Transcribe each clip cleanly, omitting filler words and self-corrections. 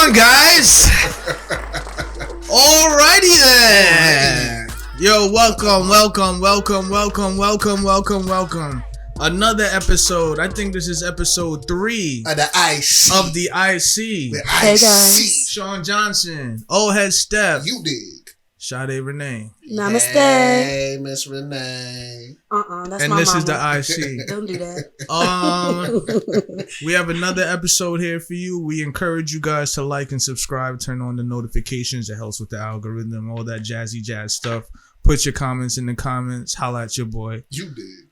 on, guys. Alrighty then. Yo, welcome. Another episode. I think this is episode 3 of the IC. Of the IC. The Hey IC. guys. Sean Johnson. Head Steph. You dig. Sade Renee. Namaste. Hey, Miss Renee. That's and my this mama. is the IC. Don't do that. We have another episode here for you. We encourage you guys to like and subscribe, turn on the notifications. It helps with the algorithm, all that jazzy jazz stuff. Put your comments in the comments. Holla at your boy. You dig.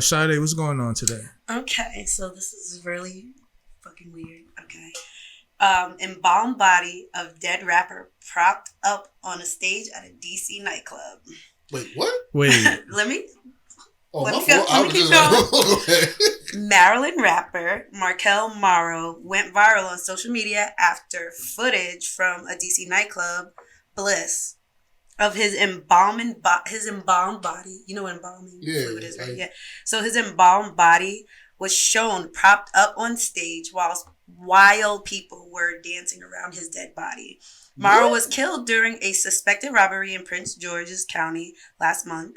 Sade, what's going on today? Okay, so this is really fucking weird. Okay. Embalmed body of dead rapper propped up on a stage at a DC nightclub. Wait, what? Wait. Let me Oh, Let my me go- fault. I let was me just keep like, Maryland rapper Markel Morrow went viral on social media after footage from a DC nightclb, Bliss, of his embalmed body. You know what embalming fluid is, right? Yeah. So his embalmed body was shown propped up on stage while people were dancing around his dead body. Morrow was killed during a suspected robbery in Prince George's County last month.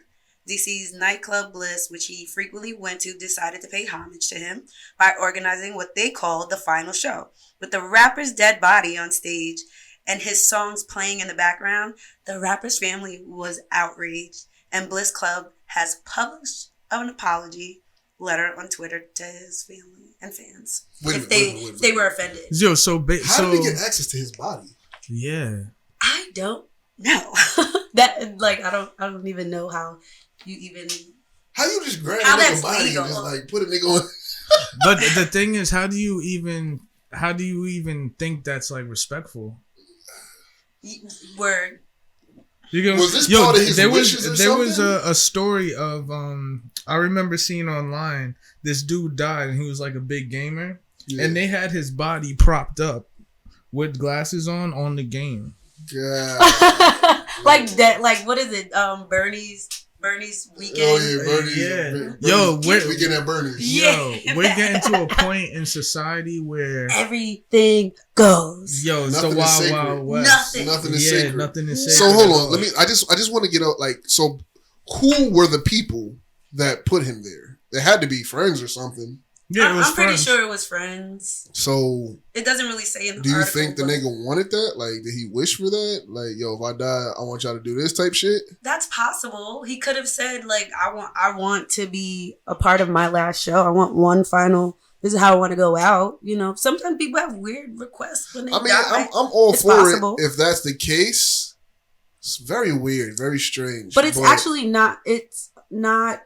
DC's nightclub Bliss, which he frequently went to, decided to pay homage to him by organizing what they called the final show. With the rapper's dead body on stage and his songs playing in the background, the rapper's family was outraged, and Bliss Club has published an apology letter on Twitter to his family and fans. If they were offended. Yo, how did he get access to his body? Yeah. I don't know. I don't even know how you even... How you just grab a that's nigga body legal. and just like put a nigga on... But the thing is, how do you even think that's like respectful? Word. Was this part of his wishes or there was something? a story of I remember seeing online, this dude died and he was like a big gamer, and they had his body propped up with glasses on the game. God. Like that, like what is it? Bernie's weekend. Oh yeah, Bernie's. Yeah. Bernie's weekend at Bernie's. Yo, we're getting to a point in society where everything goes. Yo, it's the Nothing is Wild Wild West. Nothing is sacred. Nothing is sacred. So hold on, I just want to get out. Like, so who were the people that put him there? They had to be friends or something. Yeah, it was I'm pretty friends. sure it was friends. So it doesn't really say in the do you article, think the nigga wanted that? Like, did he wish for that? Like, yo, if I die, I want y'all to do this type shit? That's possible. He could have said, like, I want to be a part of my last show. I want one final. This is how I want to go out. You know, sometimes people have weird requests when they die. I'm all It's for possible. it if that's the case. It's very weird, very strange. But it's actually not. It's not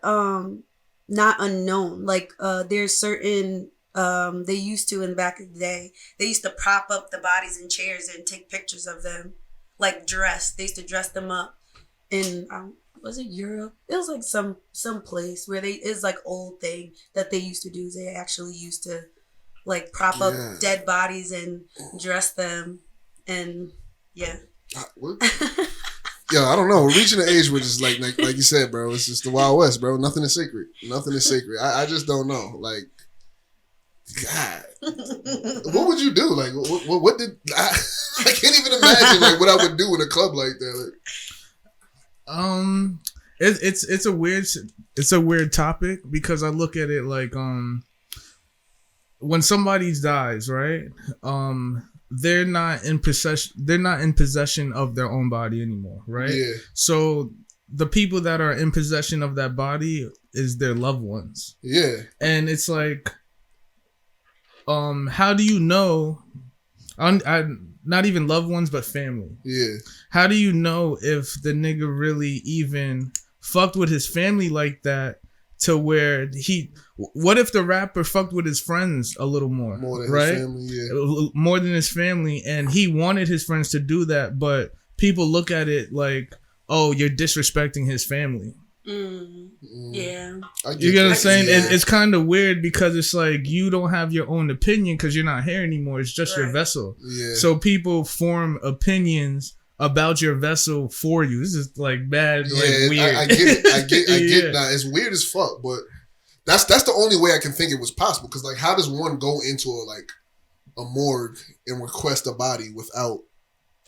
unknown. Like there's certain they used to in back in the day. They used to prop up the bodies in chairs and take pictures of them, like dressed. They used to dress them up in was it Europe? It was like some place where it's like old thing that they used to do. They actually used to like prop up dead bodies and dress them, and yeah. Yo, I don't know. We're reaching an age where it's like you said, bro. It's just the Wild West, bro. Nothing is sacred. Nothing is sacred. I just don't know. Like, God, what would you do? Like, what did I can't even imagine like what I would do in a club like that. Like, it's a weird topic because I look at it like when somebody dies, right? They're not in possession of their own body anymore, right? Yeah. So the people that are in possession of that body is their loved ones. Yeah. And it's like, how do you know? Not even loved ones, but family. Yeah. How do you know if the nigga really even fucked with his family like that? To where what if the rapper fucked with his friends a little more than right? his family, yeah. More than his family, and he wanted his friends to do that, but people look at it like, oh, you're disrespecting his family. Yeah. You get what I'm saying? Yeah. It's kind of weird because it's like you don't have your own opinion because you're not here anymore. It's just your vessel. Yeah. So people form opinions about your vessel for you. This is like bad, like weird. I get it. I get that. It's weird as fuck, but that's the only way I can think it was possible. Because like, how does one go into a like a morgue and request a body without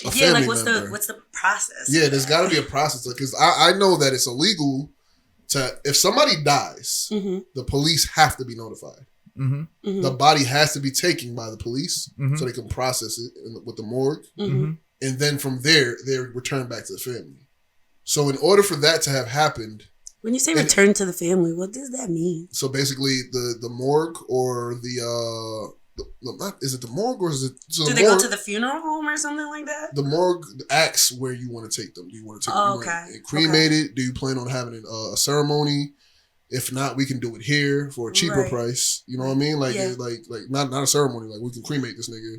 a Yeah, family like what's member. the process? Yeah, there's got to be a process because I know that it's illegal to if somebody dies, the police have to be notified. The body has to be taken by the police so they can process it with the morgue, and then from there they're returned back to the family. So in order for that to have happened, when you say return to the family, what does that mean? So basically, the morgue or is it the morgue or is it? So do they go to the funeral home or something like that? The morgue asks where you want to take them. Do you want to take them cremated? Do you plan on having a ceremony? If not, we can do it here for a cheaper price. You know what I mean? Like not a ceremony. Like we can cremate this nigga.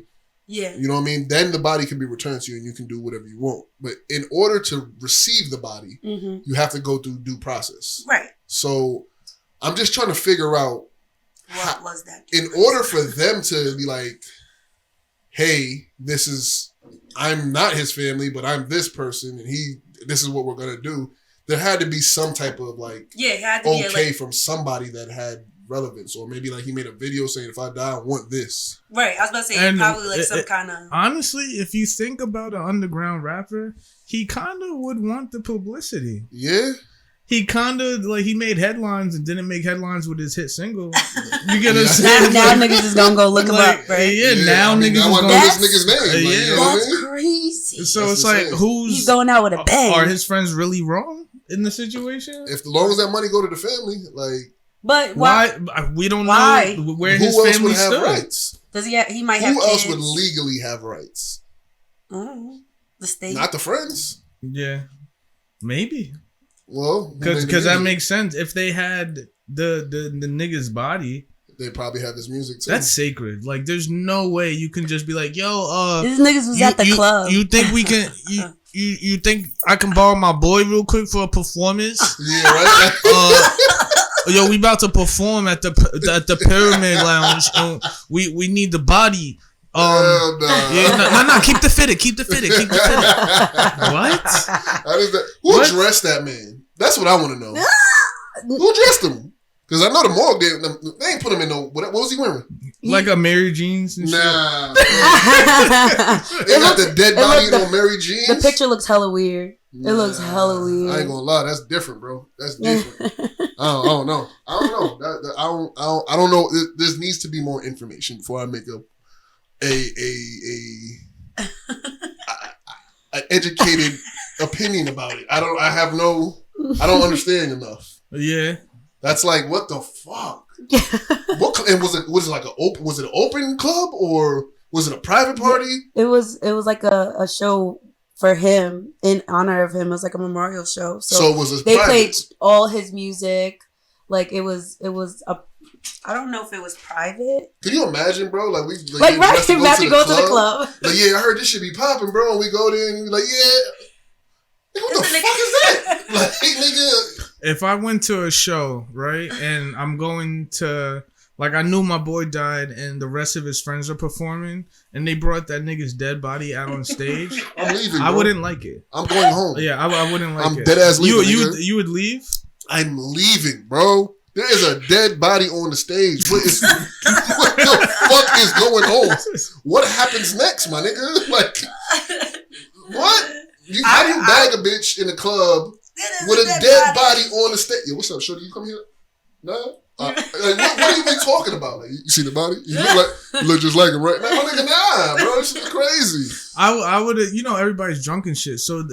Yeah. You know what I mean? Then the body can be returned to you and you can do whatever you want. But in order to receive the body, you have to go through due process. Right. So I'm just trying to figure out what was that? In order for them to be like, hey, I'm not his family, but I'm this person and this is what we're going to do. There had to be some type of it had to be from somebody that had relevance, or maybe like he made a video saying if I die I want this. Right, I was about to say probably like some kind of. Honestly, if you think about an underground rapper, he kind of would want the publicity. Yeah, he kind of he made headlines and didn't make headlines with his hit single. You get what I'm saying? Now niggas is gonna go look him up, right? Now niggas I want to know this nigga's name. You know that's crazy. So that's it's insane. He's going out with a bang? Are his friends really wrong in the situation? If as long as that money go to the family, But why? We don't know where his family would have stood. rights. Does he? He might have. Who else kids? would legally have rights? The state, not the friends. Yeah, maybe. Well, because that makes sense. If they had the nigga's body, they probably have his music too. That's sacred. Like, there's no way you can just be like, yo, these niggas was at the club. You think we can? You think I can borrow my boy real quick for a performance? Yeah, right. Yo, we about to perform at the Pyramid Lounge, and we need the body. No. Keep the fitted. What? How does that? Who dressed that man? That's what I want to know. Who dressed him? Because I know the morgue they ain't put him in no. What was he wearing? Like a Mary Jeans and shit. Nah. They got the dead body on Mary Jeans. The picture looks hella weird. It looks hella weird. I ain't gonna lie, that's different, bro. That's different. I don't know. I don't know. There needs to be more information before I make an educated opinion about it. I don't understand enough. Yeah. That's like, what the fuck? And was it an open club or was it a private party? It was like a show for him, in honor of him. It was like a memorial show. So it was they private. played all his music. Like it was a. I don't know if it was private. Can you imagine, bro? Like we go to the club. Like, yeah, I heard this should be popping, bro. And we go there and we like, yeah. What the fuck is that? Like, nigga. If I went to a show, right, and I'm going to, like, I knew my boy died and the rest of his friends are performing, and they brought that nigga's dead body out on stage, I'm leaving, bro. I wouldn't like it. I'm going home. Yeah, I wouldn't like it. I'm dead ass leaving. You would leave? I'm leaving, bro. There is a dead body on the stage. What the fuck is going on? What happens next, my nigga? Like, what? How do you bag a bitch in the club with a dead body on the stage? Yo, what's up, shorty? You come here? No? What are you even talking about? Like, you see the body? You look just like him, right? Nah, my nigga, nah, bro. This is crazy. I would have, everybody's drunk and shit. So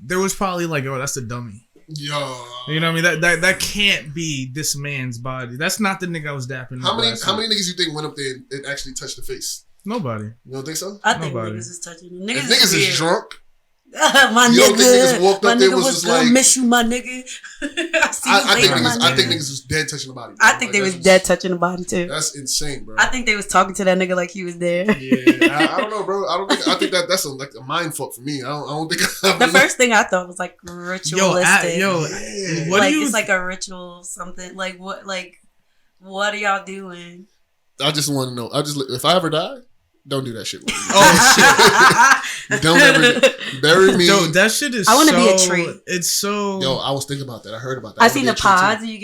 there was probably like, oh, that's a dummy. Yo. You know what I mean? That can't be this man's body. That's not the nigga I was dapping. How many niggas you think went up there and actually touched the face? Nobody. You don't think so? I think niggas is touching him. Niggas is drunk. My you nigga, don't think niggas walked up there was was just like, miss you, my nigga. I think niggas was dead touching the body. Bro. I think they was dead touching the body too. That's insane, bro. I think they was talking to that nigga like he was there. Yeah, I don't know, bro. I think that's a mind fuck for me. I don't think. The first thing I thought was like ritualistic. What like do you? It's like a ritual, something like what? Like what are y'all doing? I just want to know. If I ever die, don't do that shit with me. Oh shit! Don't ever bury me. Yo, that shit is. I want to be a tree. It's so. Yo, I was thinking about that. I heard about that. I seen the pods. You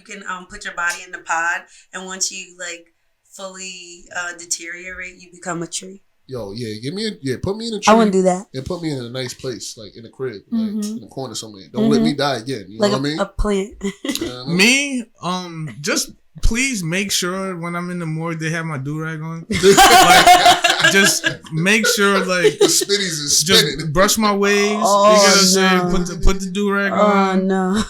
can put your body in the pod, and once you like fully deteriorate, you become a tree. Yo, yeah, put me in a tree. I wouldn't do that. And put me in a nice place, like in a crib, like in a corner somewhere. Don't let me die again. You know what I mean? A plant. Me, just please make sure when I'm in the morgue they have my do-rag on. Like, just make sure like the spinnies is spinning. Just brush my waves. Oh, you know what I'm saying? Put the do-rag on. Oh no.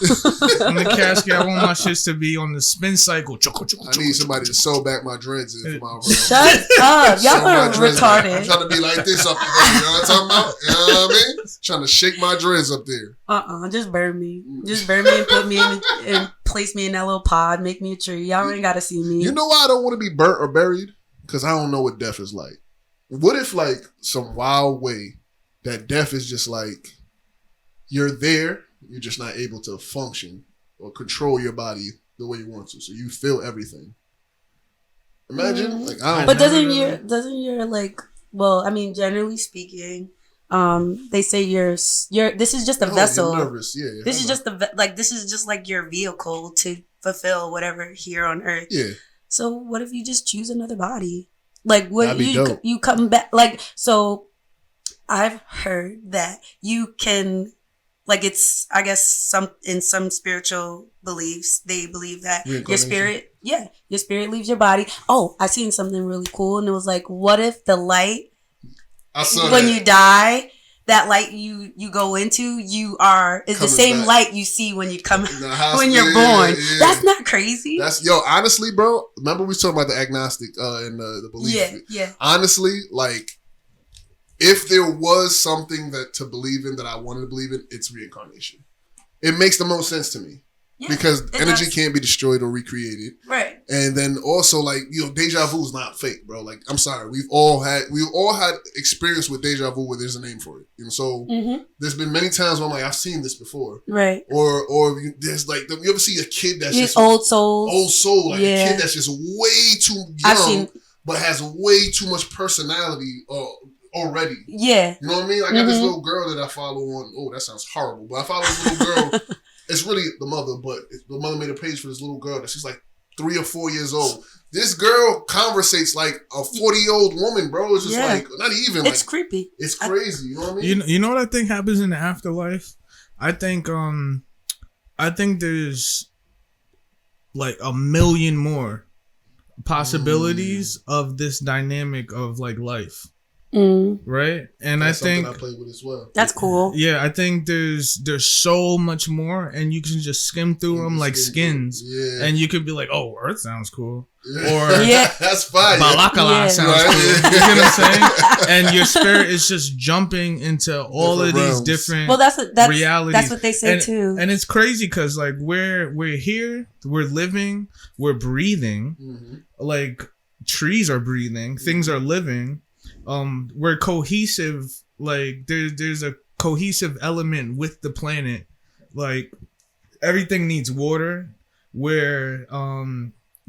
On the casket, I want my shits to be on the spin cycle. I need somebody to sew back my dreads in for my Shut up. Y'all are retarded. I'm trying to be like this up there. You know what I'm talking about? You know what I mean? Trying to shake my dreads up there. Just burn me. Just burn me and put me in and place me in that little pod. Make me a tree. Y'all ain't gotta see me. You know why I don't want to be burnt or buried? Because I don't know what death is like. What if like some wild way that death is just like you're there, you're just not able to function or control your body the way you want to, so you feel everything. Imagine, like I don't. But doesn't your like? Well, I mean, generally speaking, they say you're. This is just a vessel. You're nervous, yeah. This is just this is just like your vehicle to fulfill whatever here on Earth. Yeah. So what if you just choose another body? Like what dope. You come back like so. I've heard that you can, like it's I guess in some spiritual beliefs they believe that your spirit leaves your body. Oh, I seen something really cool and it was like, what if the light when you die, that light you go into is the same back. Light you see when you come when you're born. Yeah. That's not crazy. That's honestly, bro. Remember we was talking about the agnostic and the belief. Yeah. Honestly, like if there was something to believe in that I wanted to believe in, it's reincarnation. It makes the most sense to me. Yeah, because energy can't be destroyed or recreated. Right. And then also like, deja vu is not fake, bro. Like, I'm sorry. We've all had experience with deja vu where there's a name for it. And so there's been many times where I'm like, I've seen this before. Right. Or there's like, you ever see a kid that's just old soul, like a kid that's just way too young, but has way too much personality already. Yeah. You know what I mean? I got this little girl that I follow on. Oh, that sounds horrible. But I follow this little girl. It's really the mother, but the mother made a page for this little girl that she's like 3 or 4 years old. This girl conversates like a 40-year-old woman, bro. It's just like, not even. It's creepy. It's crazy. You know what I mean? You know what I think happens in the afterlife? I think there's like a million more possibilities of this dynamic of like life. Right, and that's I think I play with as well. That's cool. Yeah, I think there's so much more, and you can just skim through them like skins. Yeah, and you could be like, "Oh, Earth sounds cool," or that's fire. Balakala sounds cool. You know what I'm saying? And your spirit is just jumping into all of these different realities. That's what they say too. And it's crazy because like we're here, we're living, we're breathing. Like trees are breathing, things are living. We're cohesive, like there's a cohesive element with the planet. Like everything needs water. We're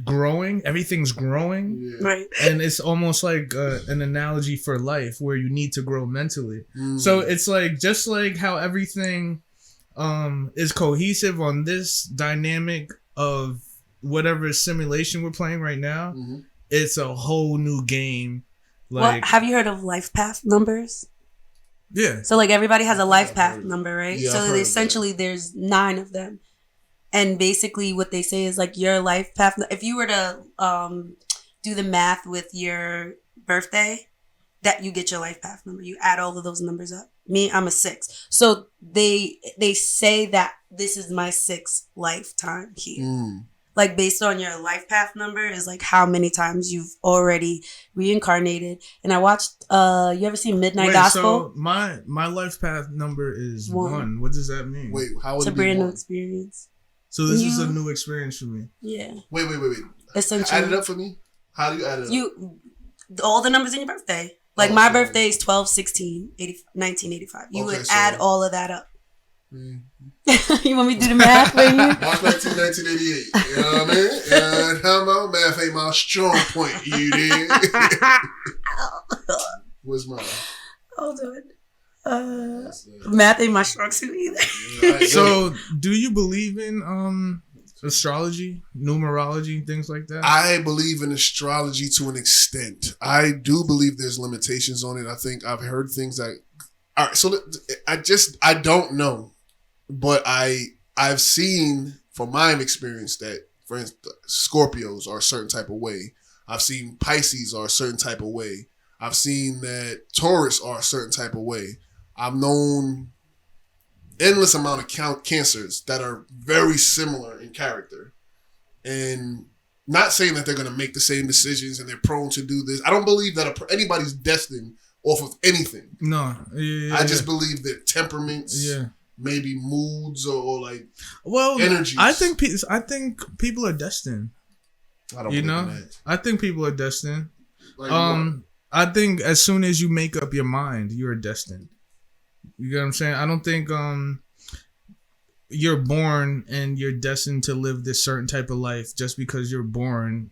growing, everything's growing. Right. And it's almost like an analogy for life where you need to grow mentally. So it's like just like how everything is cohesive on this dynamic of whatever simulation we're playing right now. It's a whole new game. Like, have you heard of life path numbers? Yeah. So like everybody has a life path number, right? Yeah, so essentially there's 9 of them. And basically what they say is like your life path, if you were to do the math with your birthday, that you get your life path number. You add all of those numbers up. Me, I'm a 6. So they say that this is my 6th lifetime here. Like based on your life path number is like how many times you've already reincarnated. And I watched you ever seen Midnight Gospel? So my life path number is 1. What does that mean? Wait, how would it's it a be brand 1? new experience. So this is a new experience for me. Yeah. Wait. Essentially. Add it up for me. How do you add it up? All the numbers in your birthday. Like my birthday is 12/16/1985. You would add all of that up. You want me to do the math for you? March 1988. You know what I mean? And how about math ain't my strong point, you did. What's mine? Hold on. Math ain't my strong suit either. So, do you believe in Astrology, numerology, ththings like that. I believe in astrology to an extent. I do believe there's limitations on it. I think I've heard things that. All right, so I don't know, but I've seen from my experience that, for instance, Scorpios are a certain type of way. I've seen Pisces are a certain type of way. I've seen that Taurus are a certain type of way. I've known endless amount of cancers that are very similar in character. And not saying that they're going to make the same decisions and they're prone to do this. I don't believe that anybody's destined off of anything. No. I just believe that temperaments, maybe moods or like energies. I think people are destined. I don't believe in that. I think people are destined. Like I think as soon as you make up your mind, you're destined. You get what I'm saying? I don't think you're born and you're destined to live this certain type of life just because you're born,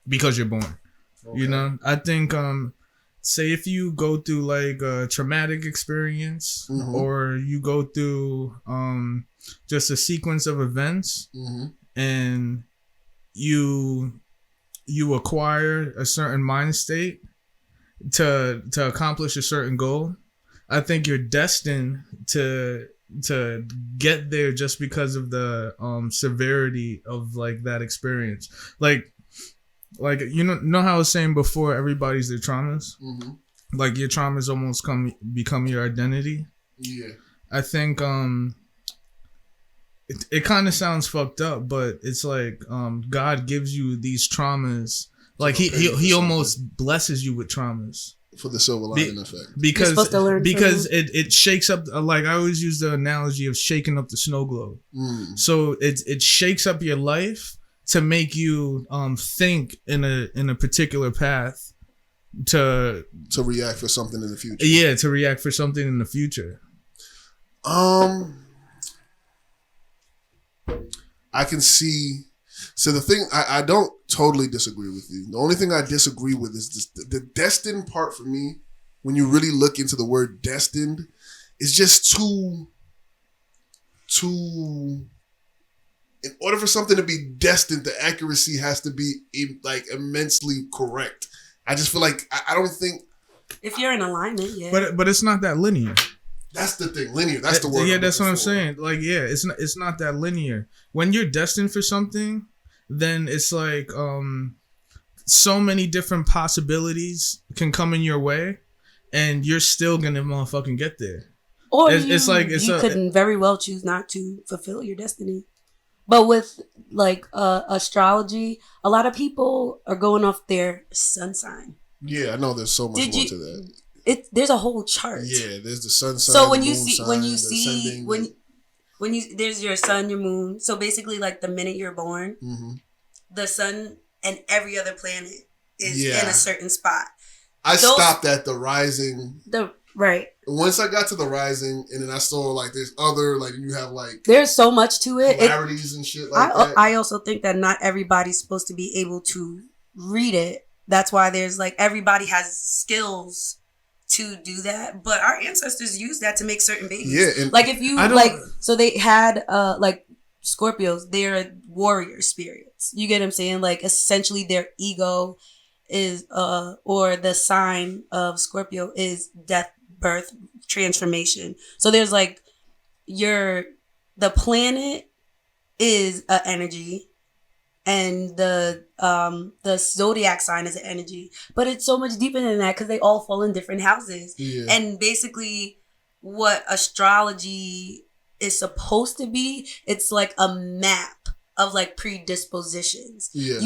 because you're born. Okay. You know? I think, say if you go through like a traumatic experience or you go through just a sequence of events and you acquire a certain mind state to accomplish a certain goal, I think you're destined to get there just because of the severity of like that experience. Like you know how I was saying before, everybody's their traumas. Like your traumas almost become your identity. Yeah, I think it kind of sounds fucked up, but it's like God gives you these traumas. Like he almost blesses you with traumas. For the silver lining effect. Because it shakes up, like I always use the analogy of shaking up the snow globe. So it shakes up your life to make you think in a particular path to react for something in the future. Yeah, to react for something in the future. I can see. So the thing, I don't totally disagree with you. The only thing I disagree with is the destined part for me. When you really look into the word destined, is just too. In order for something to be destined, the accuracy has to be like immensely correct. I just feel like I don't think. If you're in alignment, yeah. But it's not that linear. That's the thing, linear. That's the word. Yeah, that's what I'm saying. Like, yeah, it's not that linear. When you're destined for something, then it's like so many different possibilities can come in your way, and you're still gonna motherfucking get there. Or you couldn't very well choose not to fulfill your destiny. But with like astrology, a lot of people are going off their sun sign. Yeah, I know there's so much more to that. There's a whole chart. Yeah, there's the sun sign. So there's your sun, your moon. So basically, like the minute you're born, the sun and every other planet is in a certain spot. I stopped at the rising. Right. Once I got to the rising, and then I saw like there's other like you have like there's so much to it. Polarities and shit like that. I also think that not everybody's supposed to be able to read it. That's why there's like everybody has skills to do that, but our ancestors used that to make certain babies. Yeah, and like if you so they had like Scorpios, they're warrior spirits. You get what I'm saying? Like essentially their ego is or the sign of Scorpio is death, birth, transformation. So there's like the planet is an energy. And the zodiac sign is an energy, but it's so much deeper than that because they all fall in different houses. Yeah. And basically, what astrology is supposed to be, it's like a map of like predispositions. Yeah.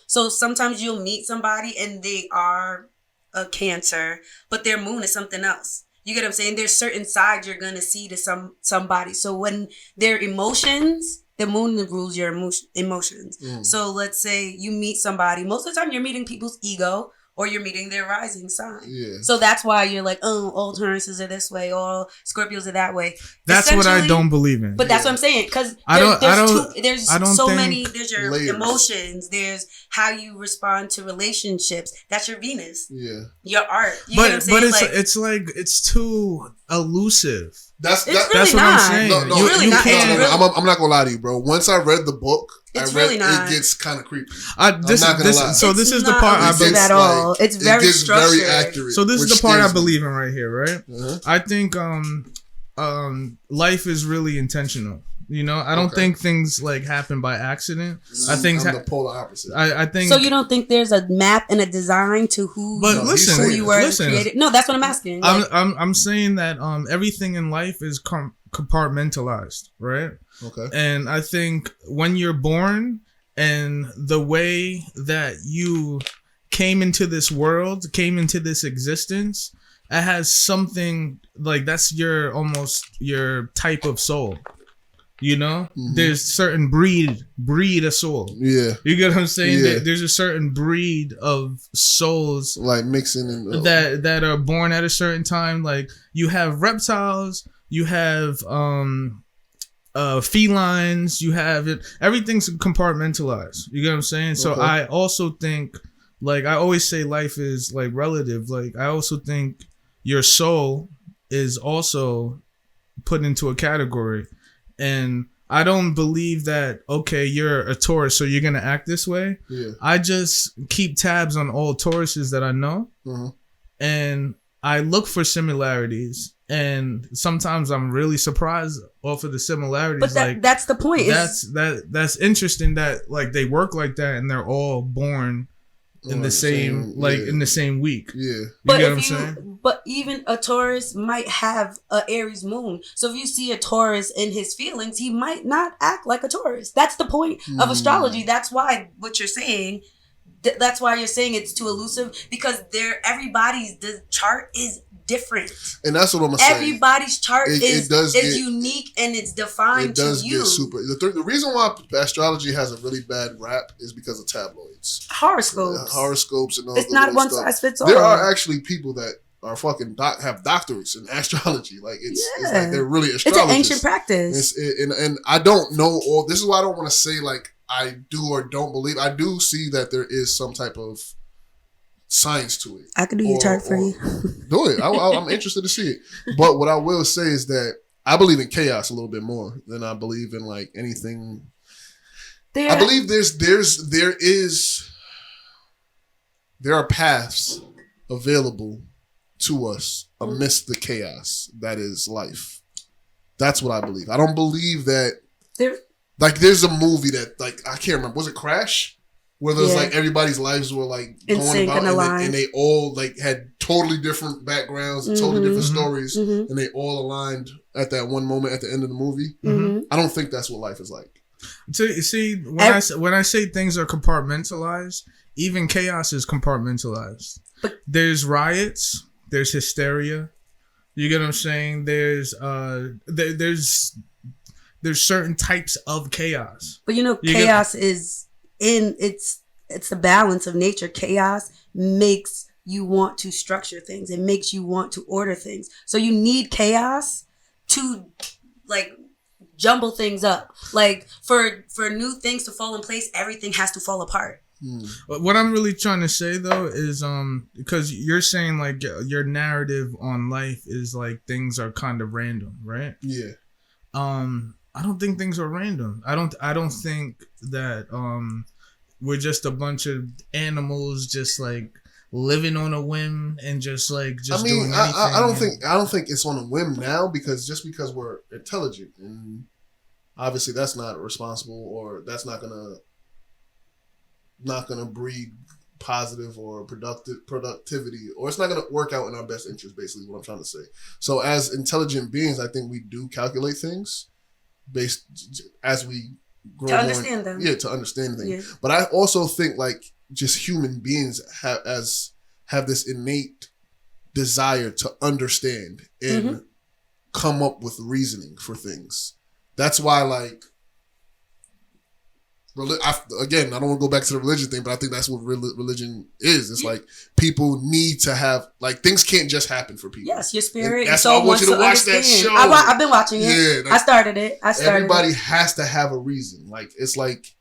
So sometimes you'll meet somebody and they are a Cancer, but their moon is something else. You get what I'm saying? There's certain sides you're gonna see to somebody. So when their emotions. The moon rules your emotions. So let's say you meet somebody. Most of the time you're meeting people's ego or you're meeting their rising sign. Yeah. So that's why you're like, oh, all Tauruses are this way, all Scorpios are that way. That's what I don't believe in. But that's what I'm saying. Because there's your layers. Emotions. There's how you respond to relationships. That's your Venus. Yeah. Your art. You know what I'm saying? But it's too elusive. That's really what not. I'm saying. No, It's really not. I'm not gonna lie to you, bro. Once I read the book, really not. It gets kind of creepy. This is the part I believe at all. It's very structured. Very accurate. So this is the part I believe in right here, right? Uh-huh. I think life is really intentional. You know, I don't think things like happen by accident. I think I'm the polar opposite. I think. So you don't think there's a map and a design to who you were created? No, that's what I'm asking. I'm saying that everything in life is compartmentalized, right? Okay. And I think when you're born and the way that you came into this world, came into this existence, it has something like that's your type of soul. You know, there's certain breed of soul. Yeah, you get what I'm saying. Yeah. There's a certain breed of souls, like mixing in that are born at a certain time. Like you have reptiles, you have felines, you have it. Everything's compartmentalized. You get what I'm saying. So I also think, like I always say, life is like relative. Like I also think your soul is also put into a category. And I don't believe that, okay, you're a Taurus, so you're going to act this way. Yeah. I just keep tabs on all Tauruses that I know. Mm-hmm. And I look for similarities. And sometimes I'm really surprised off of the similarities. But that's the point. That's interesting that like they work like that and they're all born in the same in the same week. Yeah. You get what I'm saying? But even a Taurus might have a Aries moon. So if you see a Taurus in his feelings, he might not act like a Taurus. That's the point of astrology. That's why what you're saying, that's why you're saying it's too elusive, because everybody's chart is different. And that's what I'm saying. Everybody's chart is unique and it's defined to you. It does get super. The reason why astrology has a really bad rap is because of tabloids. Horoscopes and all it's not one size fits all. There are actually people that are fucking have doctorates in astrology. Like it's like they're really astrologists. It's an ancient practice. And I don't know all. This is why I don't want to say like I do or don't believe. I do see that there is some type of science to it. I can do your chart for you. Do it. I'm interested to see it. But what I will say is that I believe in chaos a little bit more than I believe in like anything. I believe there are paths available to us amidst the chaos that is life. That's what I believe. I don't believe that there's a movie that like I can't remember. Was it Crash? Where there's like everybody's lives were like going about and they all like had totally different backgrounds and totally different stories and they all aligned at that one moment at the end of the movie. I don't think that's what life is like. See, when I say things are compartmentalized, even chaos is compartmentalized. There's riots, there's hysteria. You get what I'm saying? There's certain types of chaos. But chaos is it's the balance of nature. Chaos makes you want to structure things. It makes you want to order things. So you need chaos to like jumble things up. Like for new things to fall in place, everything has to fall apart. What I'm really trying to say though is because you're saying like your narrative on life is like things are kind of random, right? Yeah. I don't think things are random. I don't think that we're just a bunch of animals just like living on a whim and just doing anything. I don't think it's on a whim now because we're intelligent and obviously that's not responsible or that's not gonna breed positive or productivity, or it's not going to work out in our best interest, basically what I'm trying to say. So as intelligent beings, I think we do calculate things based as we grow to understand them. Yeah, to understand things. Yeah. But I also think like just human beings have this innate desire to understand and come up with reasoning for things. That's why like again, I don't want to go back to the religion thing, but I think that's what religion is. It's like people need to have, like, things can't just happen for people. Yes, your spirit. That's why I want you to watch that show. I've been watching it. Yeah, I started it. Everybody has to have a reason. Like, it's like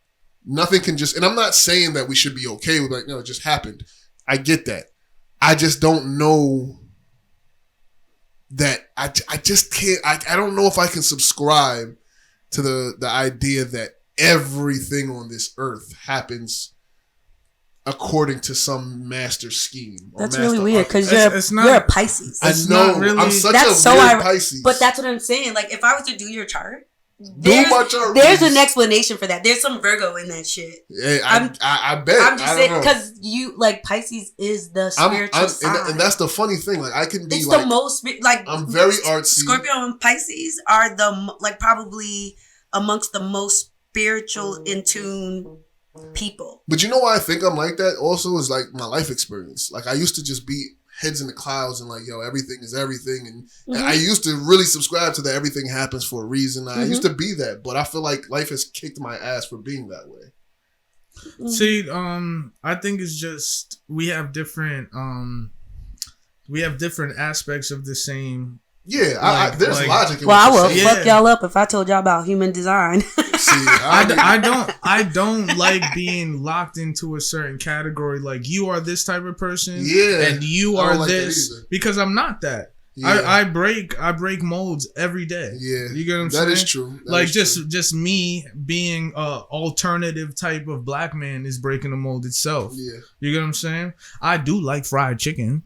nothing can just, and I'm not saying that we should be okay with like, no, it just happened. I get that. I just don't know that I just can't. I don't know if I can subscribe to the idea that everything on this earth happens according to some master scheme. That's really weird because you're a Pisces. I know. Really, I'm such a weird Pisces. But that's what I'm saying. Like, if I was to do your chart, there's an explanation for that. There's some Virgo in that shit. Yeah, I bet. I'm just saying because you like Pisces is the spiritual sign, and that's the funny thing. Like I can be it's like the most like I'm very artsy. Scorpio and Pisces are the like probably amongst the most spiritual in tune people. But you know why I think I'm like that? Also, is like my life experience. Like I used to just be heads in the clouds and like, yo, everything is everything. And I used to really subscribe to that everything happens for a reason. I used to be that, but I feel like life has kicked my ass for being that way. See, I think it's just we have different aspects of the same. Yeah, there's logic in what I would fuck y'all up if I told y'all about human design. See, I don't like being locked into a certain category. Like you are this type of person, and you are like this because I'm not that. Yeah. I break molds every day. Yeah, you get what I'm saying? That is true. Just me being a alternative type of black man is breaking the mold itself. Yeah, you get what I'm saying? I do like fried chicken.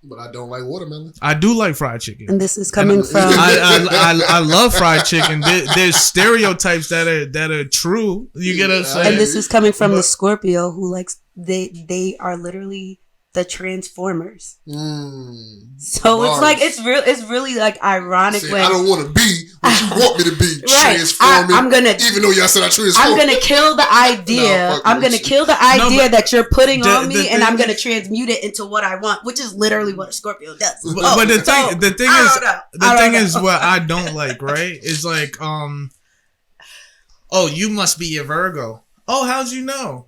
But I don't like watermelon. I do like fried chicken. And this is coming from... I love fried chicken. There's stereotypes that are true. You get what I'm saying? And this is coming from the Scorpio who likes... They are literally the Transformers. So bars. It's like... It's really like ironic when... I don't want to be what you want me to be. Right. Transforming. I'm gonna... Even though y'all said I transform. I'm going to kill the idea. I'm going to kill the idea that you're putting on me, and I'm going to transmute it into what I want, which is literally what a Scorpio does. But the thing is what I don't like, right? Is like, oh, you must be a Virgo. Oh, how'd you know?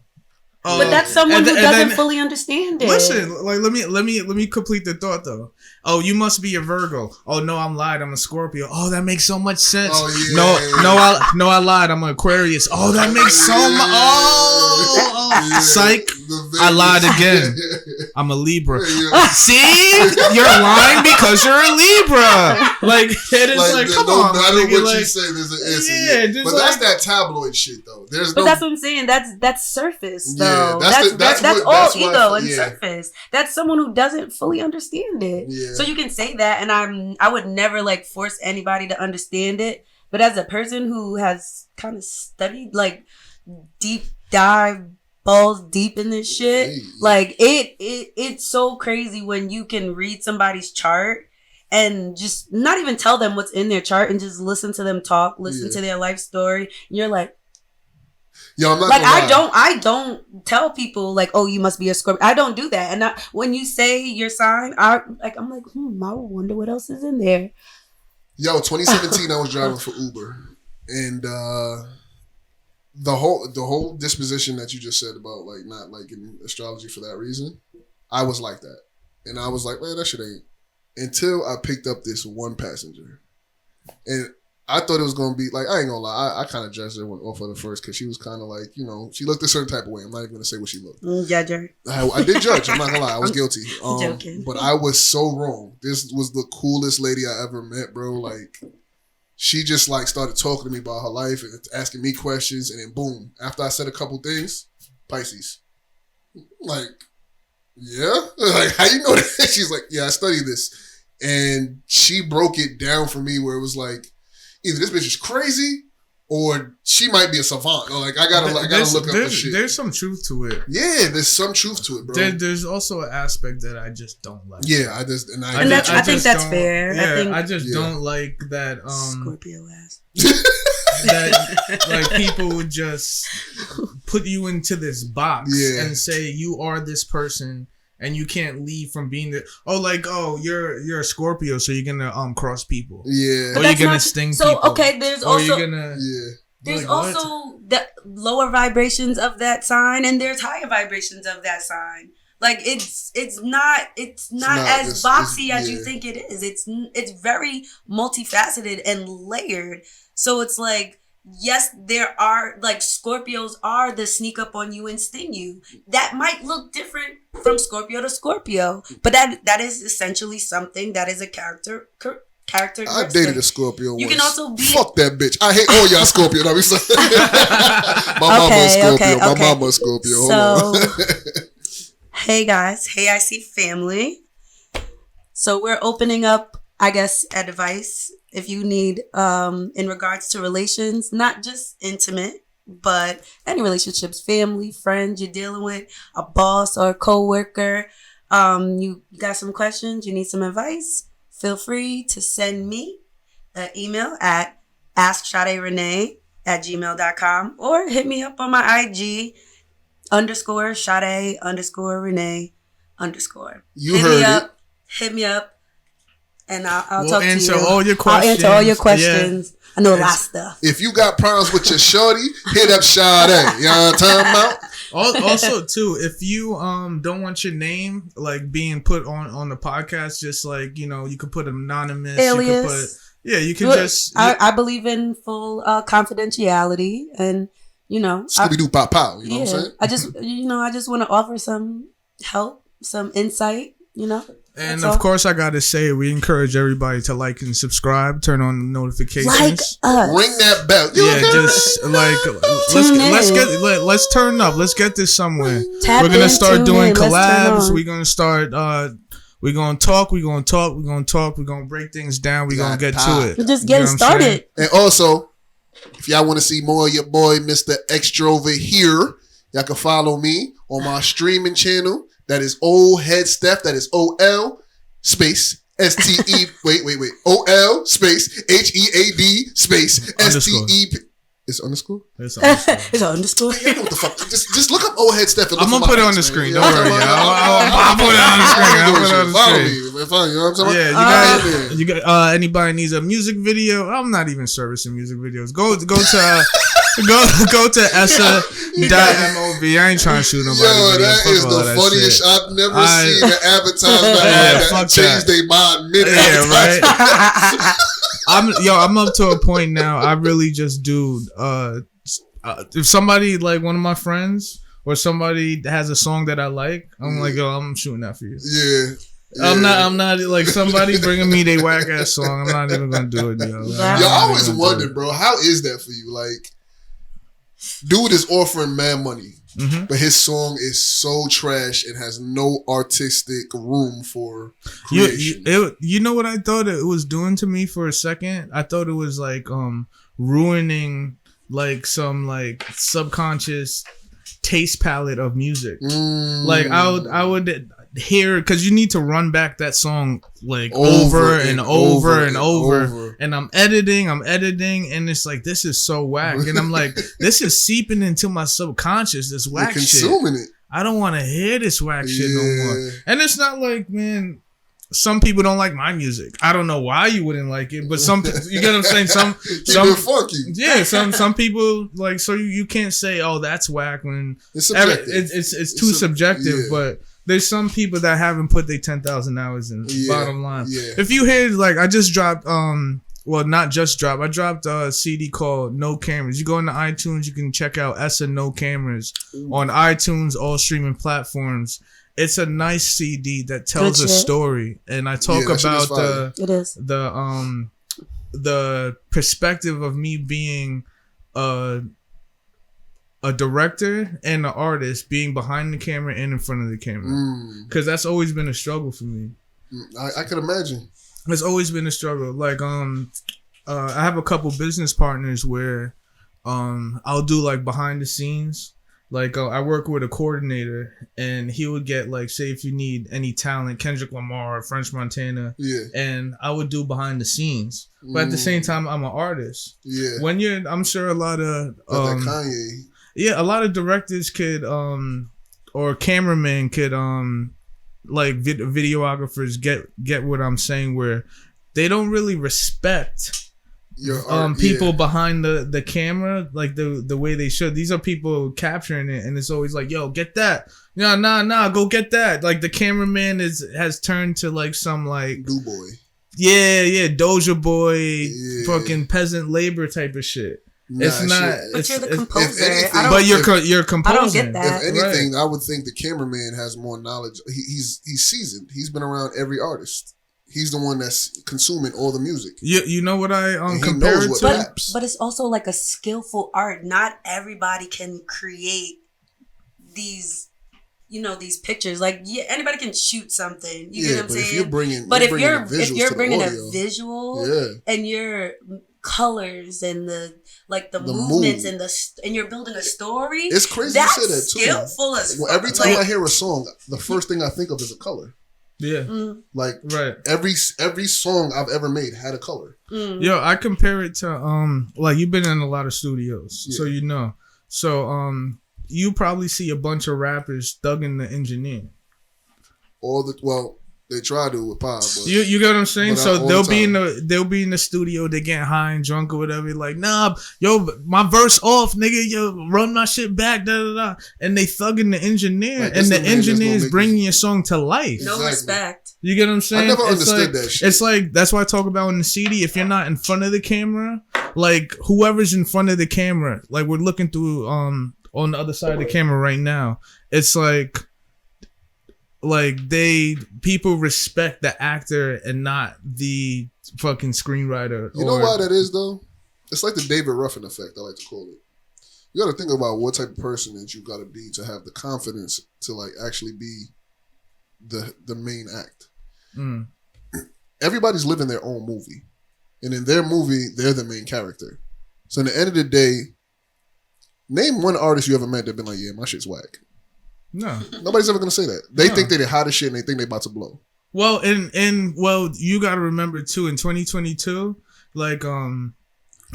But that's someone who doesn't fully understand it. Listen, like let me complete the thought though. Oh, you must be a Virgo. Oh no, I'm lied. I'm a Scorpio. Oh, that makes so much sense. Oh, yeah. I lied. I'm an Aquarius. Oh, that makes so much. Psych. I lied again. I'm a Libra. See, you're lying because you're a Libra. Like it is like come on. No matter what you say, there's an answer. Yeah, but that's that tabloid shit though. But that's what I'm saying. That's surface though. Yeah, that's all ego and surface. That's someone who doesn't fully understand it. Yeah. So you can say that, and I would never like force anybody to understand it. But as a person who has kind of studied like deep dive balls deep in this shit, like it's so crazy when you can read somebody's chart and just not even tell them what's in their chart and just listen to them talk, listen to their life story. And you're like, yo, I'm not like I don't tell people like, oh, you must be a Scorpio. I don't do that. And when you say your sign, I'm like, I wonder what else is in there. Yo, 2017, I was driving for Uber, and the whole disposition that you just said about like not liking astrology for that reason, I was like that, and I was like, man, that shit ain't. Until I picked up this one passenger, and I thought it was going to be, like, I ain't going to lie, I kind of judged her off of the first because she was kind of like, you know, she looked a certain type of way. I'm not even going to say what she looked. Judge her. I did judge. I'm not going to lie. I was guilty. Joking. But I was so wrong. This was the coolest lady I ever met, bro. Like, she just, like, started talking to me about her life and asking me questions. And then, boom, after I said a couple things, Pisces. Like, yeah? Like, how you know that? She's like, yeah, I studied this. And she broke it down for me where it was like, either this bitch is crazy or she might be a savant. Or like I gotta look up this shit. There's some truth to it. Yeah, there's some truth to it, bro. There's also an aspect that I just don't like. Yeah, I think that's fair. Yeah, I just don't like that Scorpio ass. That like people would just put you into this box and say you are this person. And you can't leave from being the you're a Scorpio, so you're gonna cross people. Yeah. Or you're gonna sting people. So okay, there's also there's also the lower vibrations of that sign and there's higher vibrations of that sign. Like it's not as boxy as you think it is. It's very multifaceted and layered. So it's like, yes, there are, like, Scorpios are the sneak up on you and sting you. That might look different from Scorpio to Scorpio, but that is essentially something that is a character. I dated a Scorpio once. You can also be... Fuck that bitch. I hate all y'all Scorpio. No, my mama a Scorpio. My mama a Scorpio. Hold on. Hey guys. Hey IC family. So we're opening up, I guess, advice if you need in regards to relations, not just intimate, but any relationships, family, friends you're dealing with, a boss or a co-worker. You got some questions, you need some advice, feel free to send me an email at asksaderenee@gmail.com or hit me up on my IG _Sade_Renee_. You heard it. Hit me up, and I'll talk to you. Answer all your questions. I'll answer all your questions. Yeah. I know a lot of stuff. If you got problems with your shorty, hit up Sade. You know what I'm talking about? Also, too, if you don't want your name like being put on the podcast, just like, you know, you could put anonymous. Alias. You can just. I believe in full confidentiality, and you know, Scooby Doo Pop Pow. You know what I'm saying? I just want to offer some help, some insight. You know. And of course, I gotta say, we encourage everybody to like and subscribe, turn on the notifications, like us. Ring that bell. Just like let's turn up. Let's get this somewhere. We're gonna start doing collabs. We're gonna start. We're gonna talk. We're gonna break things down. We're gonna get to it. We're just getting started. And also, if y'all want to see more of your boy, Mr. Extrovert here, y'all can follow me on my streaming channel. That is Head Steph. That is OL space STE. wait. OL space HEAD space STE. It's underscore? It's underscore. You know what the fuck? Just look up Head Steph. I'm going to put it on the screen. Don't worry. I'll put it on the screen. Follow me. You know what I'm saying? Yeah, you got anybody needs a music video? I'm not even servicing music videos. Go to Essa.mov. I ain't trying to shoot nobody. Yo, that is the funniest. I've never seen an advertisement that changed their mind mid-advertisement. Yeah, right. I'm up to a point now. I really just do. If somebody, like one of my friends or somebody has a song that I like, I'm like, yo, I'm shooting that for you. Yeah. I'm not like somebody bringing me their whack ass song. I'm not even gonna do it, yo. I always wondered, bro, how is that for you? Like, dude is offering mad money, but his song is so trash and has no artistic room for creation. You know what I thought it was doing to me for a second? I thought it was like ruining like some like subconscious taste palette of music. Like I would hear, because you need to run back that song like over and over. And I'm editing, and it's like, this is so whack. And I'm like, this is seeping into my subconscious, this whack shit. It. I don't want to hear this whack shit no more. And it's not like, man, some people don't like my music. I don't know why you wouldn't like it, but some, you get what I'm saying? Some funky. Yeah, some people like, so you can't say, oh, that's whack when it's subjective. It's too subjective, but there's some people that haven't put their 10,000 hours in. Bottom line. Yeah. If you hear, like, I just dropped, not just dropped. I dropped a CD called No Cameras. You go into iTunes, you can check out Essa No Cameras on iTunes, all streaming platforms. It's a nice CD that tells a story, and I talk about the perspective of me being a director and an artist, being behind the camera and in front of the camera, because that's always been a struggle for me. I could imagine. It's always been a struggle. Like I have a couple business partners where I'll do like behind the scenes. Like I work with a coordinator, and he would get like, say if you need any talent, Kendrick Lamar, French Montana, and I would do behind the scenes. But at the same time, I'm an artist. Yeah. I'm sure a lot of Kanye. Yeah, a lot of directors could or cameramen could like videographers get what I'm saying, where they don't really respect people behind the camera like the way they should. These are people capturing it, and it's always like, yo, get that. Nah, go get that. Like the cameraman has turned to like some like do boy. Yeah, Doja Boy, fucking peasant labor type of shit. It's not. But you're the composer. You're composing. I don't get that. If anything, I would think the cameraman has more knowledge. He's seasoned. He's been around every artist. he's the one that's consuming all the music. You know what I And he compare knows it what to? raps. But it's also like a skillful art. Not everybody can create these, these pictures. Like, yeah, anybody can shoot something. You get what I'm saying? If you're bringing, if you're bringing audio, a visual and your colors and the movements mood. and you're building a story, it's crazy that's you say that too. Skillful as fuck. Every time I hear a song, the first thing I think of is a color. Yeah. Like right. Every song I've ever made had a color. Yo, I compare it to like you've been in a lot of studios, so you know. So you probably see a bunch of rappers thugging the engineer. They try to with Pop. You get what I'm saying? So they'll be in the studio, they get high and drunk or whatever. Like, nah, yo, my verse off, nigga. Yo, run my shit back, da da da. And they thugging the engineer, like, and the engineer is bringing your song to life. No respect. You get what I'm saying? I never understood that shit. It's like that's why I talk about in the CD. If you're not in front of the camera, like whoever's in front of the camera, like we're looking through on the other side of the camera right now. It's like people respect the actor and not the fucking screenwriter. You know why that is though? It's like the David Ruffin effect, I like to call it. You got to think about what type of person that you got to be to have the confidence to like actually be the main act. Everybody's living their own movie, and in their movie, they're the main character. So, in the end of the day, name one artist you ever met that been like, "Yeah, my shit's whack." No, nobody's ever gonna say that. They think they're the hottest shit, and they think they're about to blow. Well, you got to remember too, in 2022, like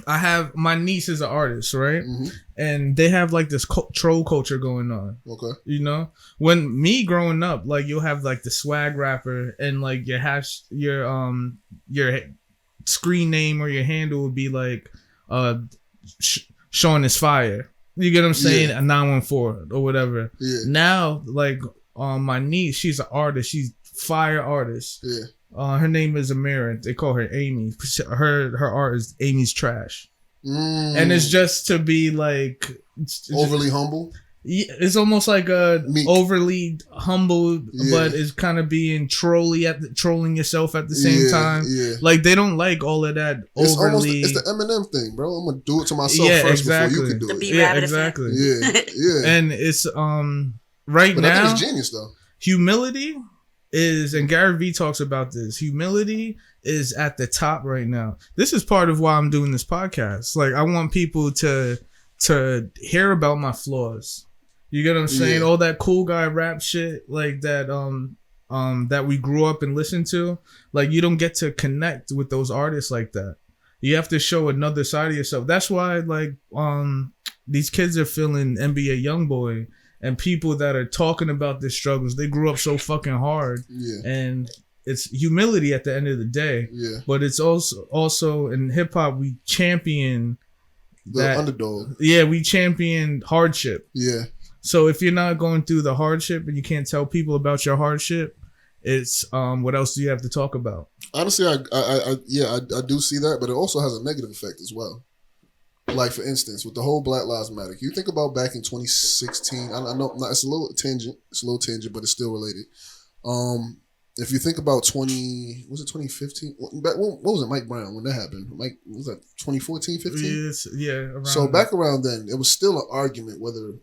I have my niece is an artist, right? Mm-hmm. And they have like this troll culture going on. Okay. You know, when me growing up, like you'll have like the swag rapper and like your screen name or your handle would be like Sean is fire. You get what I'm saying? Yeah. A 914 or whatever. Yeah. Now, like my niece, she's an artist. She's fire artist. Yeah. Her name is Amira. They call her Amy. Her art is Amy's Trash. And it's just to be like overly humble. It's almost like overly humble, but it's kind of being trolling yourself at the same time. Yeah. Like they don't like all of that overly. It's the Eminem thing, bro. I'm gonna do it to myself first before you can do it. Exactly. Yeah. And it's now. I think it's genius though. Humility is, and Gary Vee talks about this. Humility is at the top right now. This is part of why I'm doing this podcast. Like I want people to hear about my flaws. You get what I'm saying? All that cool guy rap shit like that that we grew up and listened to. Like you don't get to connect with those artists like that. You have to show another side of yourself. That's why like these kids are feeling NBA Youngboy and people that are talking about their struggles. They grew up so fucking hard. Yeah. And it's humility at the end of the day. Yeah. But it's also in hip hop we champion the underdog. Yeah, we champion hardship. Yeah. So if you're not going through the hardship and you can't tell people about your hardship, it's what else do you have to talk about? Honestly, I do see that, but it also has a negative effect as well. Like for instance, with the whole Black Lives Matter, you think about back in 2016. I know it's a little tangent, but it's still related. If you think about 2015? What was it? Mike Brown when that happened? What was that 2014, 15? Yeah. So back around then, it was still an argument whether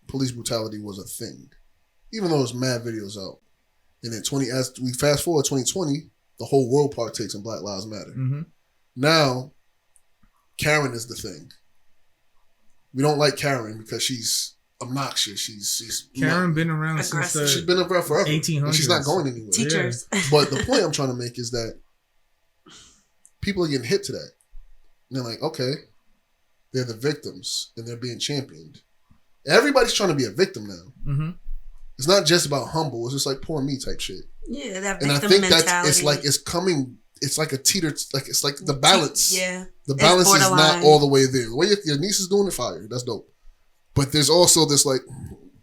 police brutality was a thing, even though there's mad videos out. And then as we fast forward 2020, the whole world partakes in Black Lives Matter. Mm-hmm. Now, Karen is the thing. We don't like Karen because she's obnoxious. She's Karen been around since she's been around forever. 1800s. And she's not going anywhere. Teachers. Yeah. But the point I'm trying to make is that people are getting hit to that. And they're like, okay, they're the victims and they're being championed. Everybody's trying to be a victim now. Mm-hmm. It's not just about humble. It's just like poor me type shit. Yeah, that victim mentality. And I think mentality. it's like it's coming. It's like a teeter. It's like the balance. Yeah, the balance is not all the way there. The way your niece is doing it, fire. That's dope. But there's also this like,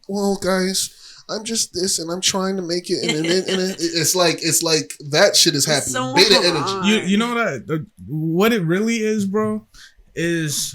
well, guys, I'm just this, and I'm trying to make it, and it's like that shit is happening. So beta energy. You know what it really is, bro? Is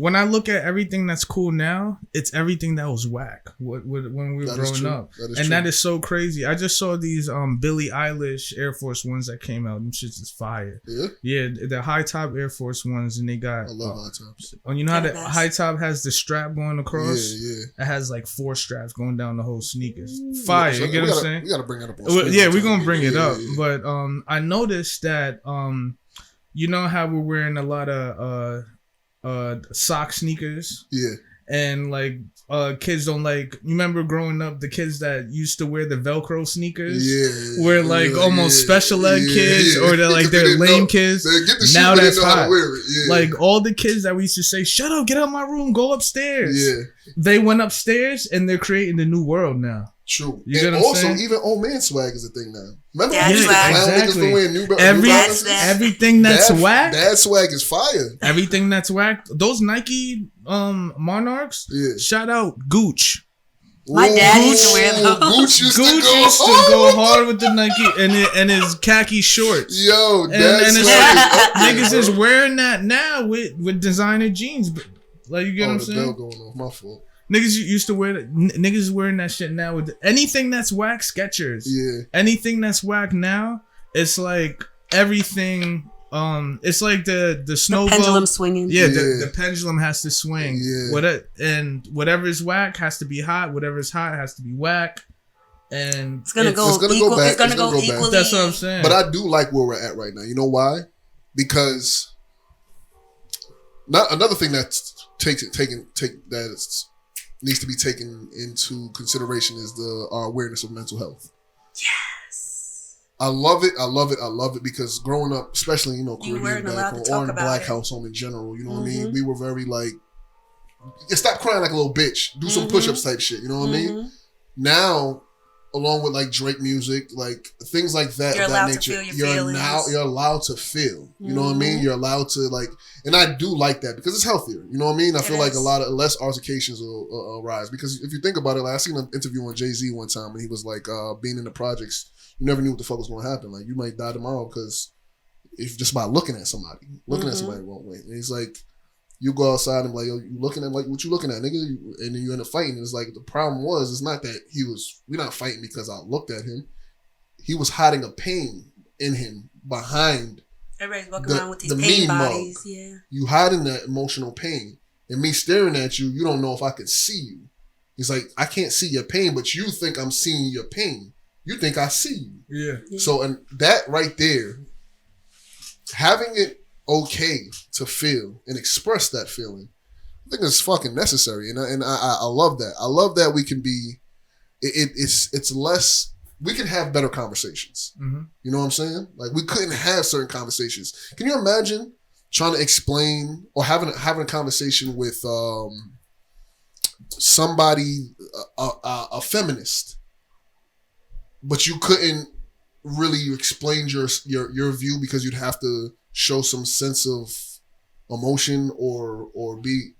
when I look at everything that's cool now, it's everything that was whack when we were growing up. That is so crazy. I just saw these Billie Eilish Air Force Ones that came out. Them shits is fire. Yeah, the high top Air Force Ones, and they got. I love high tops. Oh, you know how the high top has the strap going across? Yeah. It has like 4 straps going down the whole sneakers. Fire. You get what I'm saying? We gotta bring that up. We're gonna bring it up. But I noticed that you know how we're wearing a lot of sock sneakers, and like kids don't like. You remember growing up, the kids that used to wear the Velcro sneakers, were like almost special ed kids, or they're like they're lame kids. Now that's hot. Like all the kids that we used to say, "Shut up, get out of my room, go upstairs." They went upstairs and they're creating the new world now. True. And also, even old man swag is a thing now. Remember exactly. Everything that's whack. Dad swag is fire. Everything that's whack. Those Nike Monarchs. Shout out Gooch. My dad used to wear those. Gooch used to go hard with the Nike and his khaki shorts. Yo, niggas is wearing that now with designer jeans. Like, you get what I'm saying? Bell going off. My fault. Niggas used to wear niggas is wearing that shit now with anything that's whack. Skechers. Yeah. Anything that's whack now, it's like everything. It's like the snow pendulum swinging. Yeah, the pendulum has to swing. Yeah. And whatever is whack has to be hot. Whatever is hot has to be whack. And it's gonna go back. It's gonna go equally. That's what I'm saying. But I do like where we're at right now. You know why? Because another thing that's needs to be taken into consideration is our awareness of mental health. Yes. I love it because growing up, especially, Caribbean back home or in Black household in general, you know what I mean? We were very like, stop crying like a little bitch. Do some push-ups type shit, you know what I mean? Now, along with like Drake music, like things like that, you're of allowed that nature, to feel your feelings. You're allowed to feel. You know what I mean? You're allowed to like, and I do like that because it's healthier. You know what I mean? I feel like a lot of less altercations will arise because if you think about it, like I seen an interview on Jay-Z one time and he was like, being in the projects, you never knew what the fuck was going to happen. Like you might die tomorrow because if just by looking at somebody the wrong way. And he's like, you go outside and be like, yo, you looking at like what you looking at, nigga? And then you end up fighting. It's like the problem was, it's not that we're not fighting because I looked at him. He was hiding a pain in him behind. Everybody's walking around with these pain bodies. Mug. Yeah. You hiding that emotional pain. And me staring at you, you don't know if I can see you. He's like, I can't see your pain, but you think I'm seeing your pain. You think I see you. Yeah. So, and that right there, having it okay to feel and express that feeling, I think it's fucking necessary, and I love that. I love that we can be. It's less. We can have better conversations. Mm-hmm. You know what I'm saying? Like we couldn't have certain conversations. Can you imagine trying to explain or having a conversation with somebody, a feminist, but you couldn't really explain your view because you'd have to show some sense of emotion or be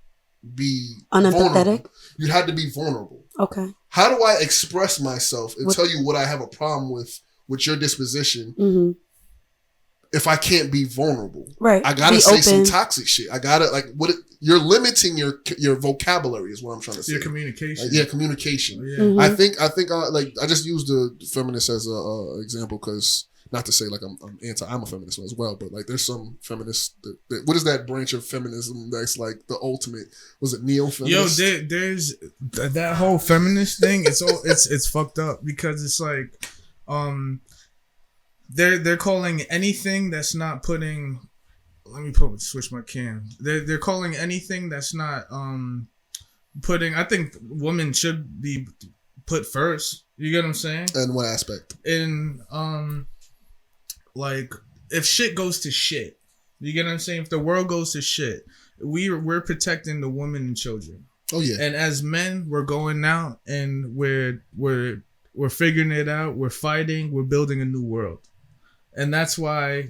unempathetic. Vulnerable. You had to be vulnerable. Okay. How do I express myself and tell you what I have a problem with your disposition if I can't be vulnerable? Right. I gotta say some toxic shit. I gotta you're limiting your vocabulary is what I'm trying to say. Your communication. Communication. Yeah. Mm-hmm. I just used the feminist as a example because. Not to say like I'm a feminist as well, but like there's some feminists that what is that branch of feminism that's like the ultimate? Was it neo-feminist? Yo, there's that whole feminist thing. It's fucked up because it's like, they're calling anything that's not putting. Let me switch my cam. They're calling anything that's not putting. I think women should be put first. You get what I'm saying? And what aspect? In like if shit goes to shit, you get what I'm saying? If the world goes to shit, we're protecting the women and children. Oh yeah. And as men, we're going out and we're figuring it out. We're fighting. We're building a new world, and that's why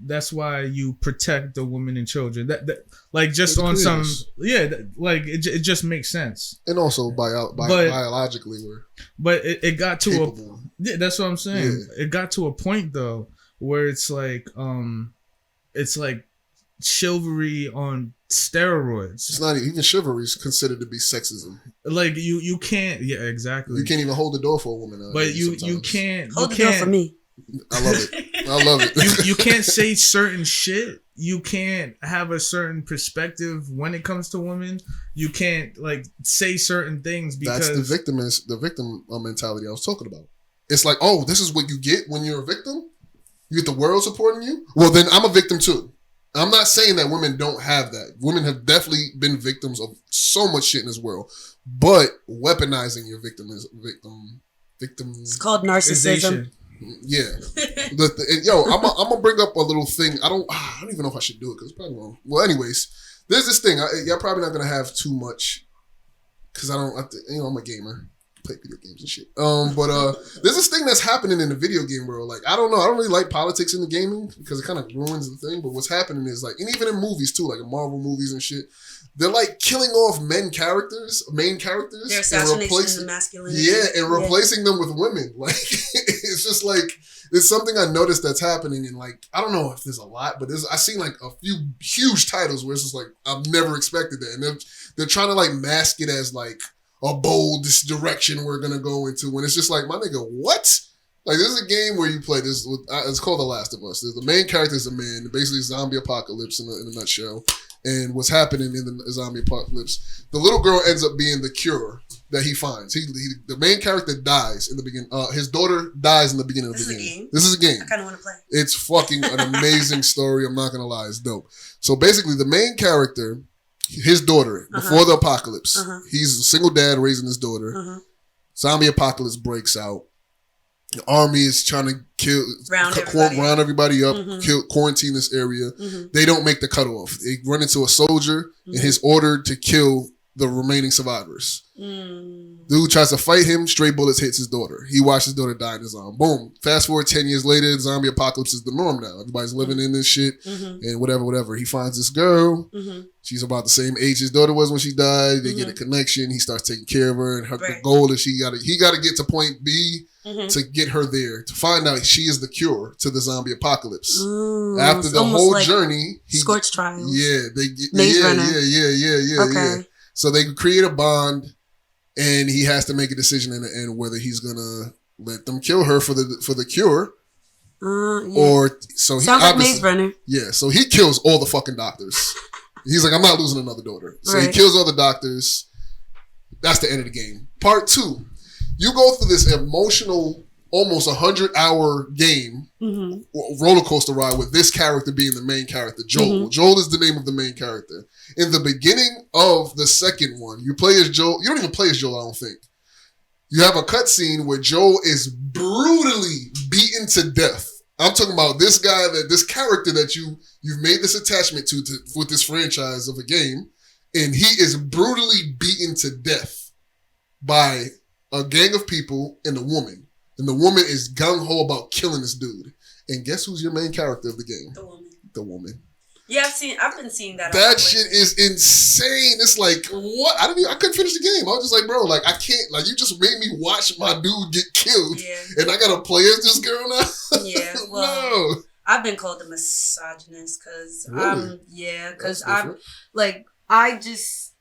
that's why you protect the women and children. That like just on some like it just makes sense. And also biologically we're. But it got to capable. That's what I'm saying. Yeah. It got to a point though. Where it's like chivalry on steroids. It's not even chivalry is considered to be sexism. Like you can't. Yeah, exactly. You can't even hold the door for a woman. But you can't hold the door for me. I love it. I love it. You can't say certain shit. You can't have a certain perspective when it comes to women. You can't like say certain things because that's the victim mentality I was talking about. It's like, oh, this is what you get when you're a victim. You get the world supporting you. Well, then I'm a victim too. I'm not saying that women don't have that. Women have definitely been victims of so much shit in this world, but weaponizing your victim. It's called narcissism. Yeah. I'm gonna bring up a little thing. I don't even know if I should do it because it's probably wrong. Well, anyways, there's this thing. Y'all probably not gonna have too much because I'm a gamer. Play video games and shit. But there's this thing that's happening in the video game world. Like, I don't know. I don't really like politics in the gaming because it kind of ruins the thing. But what's happening is like, and even in movies too, like in Marvel movies and shit, they're like killing off main characters. They're assassinating the masculine. Yeah, and replacing them with women. Like, it's just like, it's something I noticed that's happening. And like, I don't know if there's a lot, but I've seen like a few huge titles where it's just like, I've never expected that. And they're trying to like mask it as like, a bold this direction we're gonna go into when it's just like, my nigga, what? Like, this is a game where you play this with, it's called The Last of Us. The main character is a man, basically zombie apocalypse in a nutshell. And what's happening in the zombie apocalypse, the little girl ends up being the cure that he finds. The main character dies in the beginning. His daughter dies in the beginning of the game. This is a game. I kind of want to play. It's fucking an amazing story. I'm not gonna lie, it's dope. So basically, the main character, his daughter, before the apocalypse, he's a single dad raising his daughter. Zombie apocalypse breaks out. The army is trying to round everybody up, quarantine this area. They don't make the cutoff. They run into a soldier and he's ordered to kill the remaining survivors. Dude tries to fight him, stray bullets hits his daughter. He watches his daughter die in his arm. Boom. Fast forward 10 years later, zombie apocalypse is the norm now. Everybody's living in this shit and whatever. He finds this girl. She's about the same age his daughter was when she died. They get a connection. He starts taking care of her, and the goal is he got to get to point B to get her there, to find out she is the cure to the zombie apocalypse. After the whole journey, Scorch Trials. Yeah, yeah. So they create a bond, and he has to make a decision in the end whether he's gonna let them kill her for the cure, or so he sounds like Maze Runner. Yeah, so he kills all the fucking doctors. He's like, I'm not losing another daughter. So he kills all the doctors. That's the end of the game. Part 2, you go through this emotional, almost 100-hour game, roller coaster ride with this character being the main character, Joel. Joel is the name of the main character. In the beginning of the second one, you play as Joel. You don't even play as Joel, I don't think. You have a cutscene where Joel is brutally beaten to death. I'm talking about this character that you've made this attachment to with this franchise of a game, and he is brutally beaten to death by a gang of people and a woman. And the woman is gung-ho about killing this dude. And guess who's your main character of the game? The woman. Yeah, I've been seeing that. That shit is insane. It's like, what? I couldn't finish the game. I was just like, bro, like, I can't, like, you just made me watch my dude get killed. Yeah. And I gotta play as this girl now? Yeah, well, no. I've been called a misogynist because I just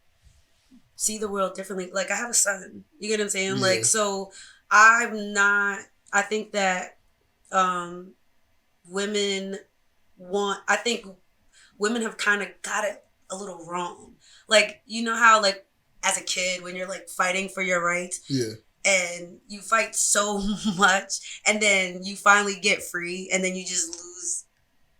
see the world differently. Like, I have a son. You get what I'm saying? Yeah. Like, so I think that women have kind of got it a little wrong. Like, you know how, like, as a kid, when you're, like, fighting for your rights, and you fight so much, and then you finally get free, and then you just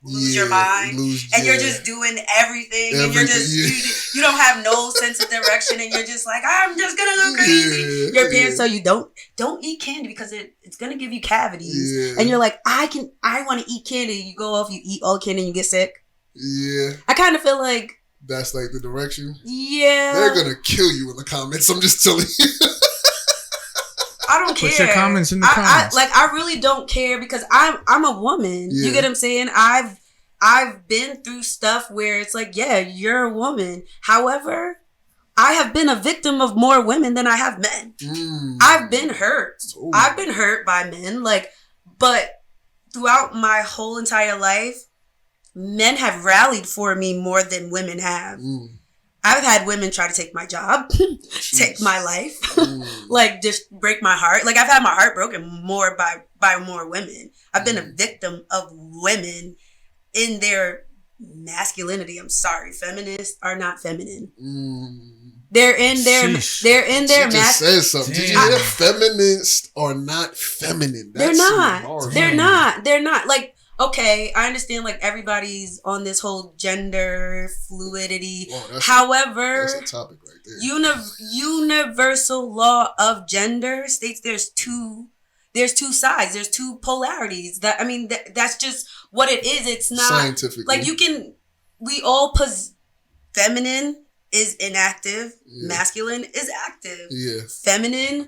lose your mind, and you're just doing everything and you're just, you don't have no sense of direction, and you're just like, I'm just gonna go crazy. Your parents tell you, don't eat candy because it's gonna give you cavities. And you're like, I want to eat candy. You go off, you eat all candy, and you get sick. Yeah. I kind of feel like that's like the direction. Yeah. They're gonna kill you in the comments. I'm just telling you. I don't care. Put your comments in the comments. I really don't care because I'm a woman. Yeah. You get what I'm saying? I've been through stuff where it's like, yeah, you're a woman. However, I have been a victim of more women than I have men. I've been hurt. Ooh. I've been hurt by men. But throughout my whole entire life, men have rallied for me more than women have. I've had women try to take my job, take my life, like just break my heart. Like I've had my heart broken more by more women. I've been a victim of women in their masculinity. I'm sorry, feminists are not feminine. They're in their She just said something. Did you hear? Feminists are not feminine. They're not. They're not. Like, okay, I understand like everybody's on this whole gender fluidity. However, that's a topic right there. Universal law of gender states there's two sides, there's two polarities. That's just what it is. It's not scientifically. Like feminine is inactive, masculine is active. Yeah. Feminine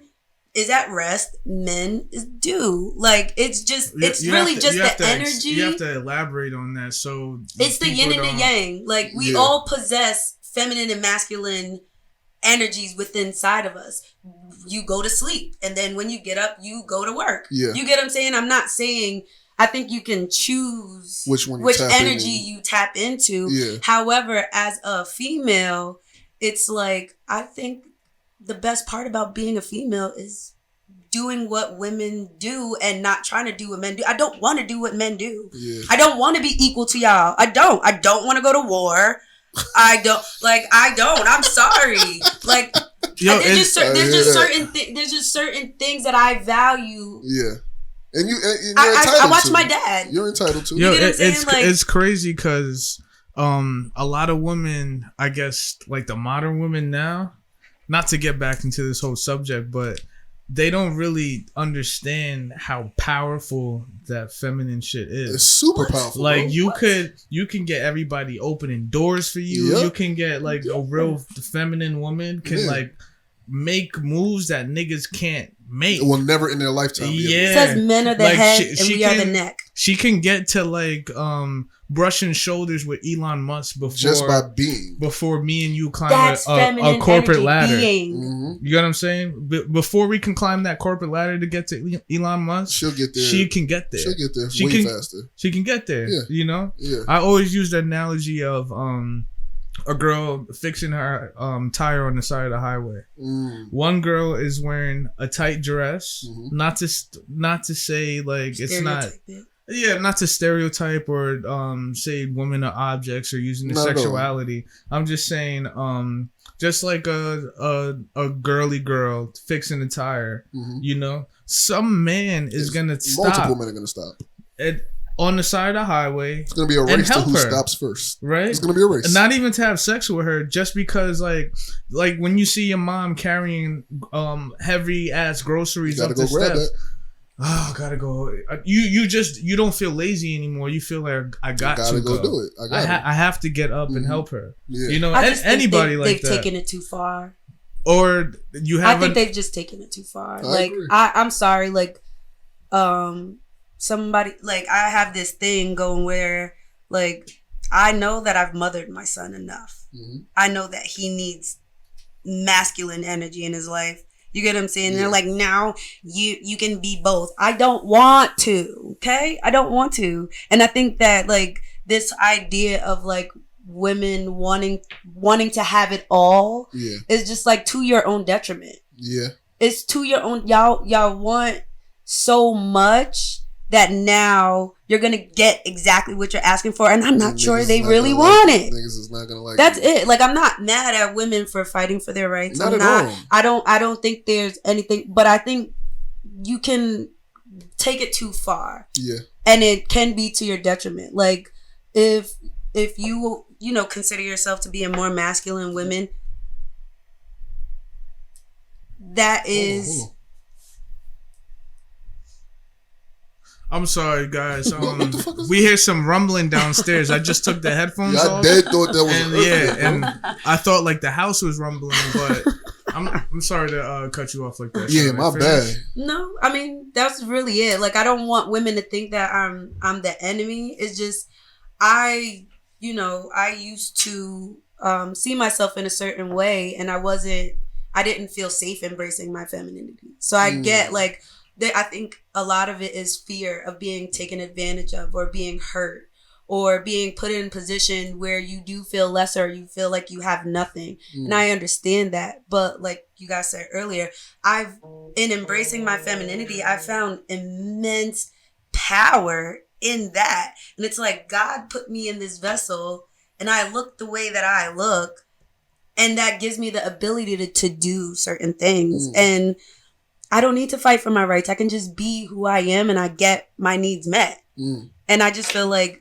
is at rest, men is due. Like it's just really just the energy. You have to elaborate on that. So it's the yin and the yang. Like we all possess feminine and masculine energies within inside of us. You go to sleep, and then when you get up, you go to work. Yeah. You get what I'm saying? I'm not saying. I think you can choose which energy you tap into. Yeah. However, as a female, it's like I think the best part about being a female is doing what women do and not trying to do what men do. I don't want to do what men do. Yeah. I don't want to be equal to y'all. I don't want to go to war. I don't. I'm sorry. Like there's just certain things that I value. Yeah. And you're I watch my dad. You're entitled to. Yo, it's crazy because a lot of women, I guess, like the modern women now, not to get back into this whole subject, but they don't really understand how powerful that feminine shit is. It's super powerful. Like you can get everybody opening doors for you. Yep. You can get like a real feminine woman can like make moves that niggas can't make. Well, never in their lifetime. Yeah. It says men are the head and we are the neck. She can get to like brushing shoulders with Elon Musk before me and you climb a corporate ladder. You know what I'm saying? Before we can climb that corporate ladder to get to Elon Musk, she'll get there. She can get there. She'll get there way faster. She can get there. Yeah. You know? Yeah. I always use the analogy of a girl fixing her tire on the side of the highway. One girl is wearing a tight dress, not to say like it's not. Yeah, not to stereotype or say women are objects or using their sexuality. I'm just saying, just like a girly girl fixing a tire, you know, some man is gonna stop. Multiple men are gonna stop. On the side of the highway. It's going to be a race to who stops first. Right? It's going to be a race. And not even to have sex with her, just because like when you see your mom carrying heavy ass groceries up the steps. Oh, gotta go. You don't feel lazy anymore. You feel like I got to go do it. I have to get up and help her. Yeah. You know, anybody like that. They've taken it too far. Or you have. I think they've just taken it too far. I'm sorry. Like, somebody like I have this thing going where like I know that I've mothered my son enough. I know that he needs masculine energy in his life. You get what I'm saying? Yeah. They're like, now you can be both. I don't want to. Okay? I don't want to. And I think that like this idea of like women wanting to have it all is just like to your own detriment. Yeah. It's to your own y'all want so much that now you're gonna get exactly what you're asking for, and I'm not sure they really want it. Niggas is not gonna like That's it. Like I'm not mad at women for fighting for their rights. Not at all. I don't think there's anything, but I think you can take it too far. Yeah. And it can be to your detriment. Like if you consider yourself to be a more masculine woman, that is. Hold on. I'm sorry, guys. We hear some rumbling downstairs. I just took the headphones off. I thought that was and I thought like the house was rumbling, but I'm sorry to cut you off like that. Yeah, my bad. No, I mean that's really it. Like I don't want women to think that I'm the enemy. It's just I used to see myself in a certain way, and I didn't feel safe embracing my femininity. So I get like. I think a lot of it is fear of being taken advantage of or being hurt or being put in a position where you do feel lesser, you feel like you have nothing. And I understand that. But like you guys said earlier, in embracing my femininity, I found immense power in that. And it's like God put me in this vessel and I look the way that I look. And that gives me the ability to do certain things. And I don't need to fight for my rights. I can just be who I am and I get my needs met. And I just feel like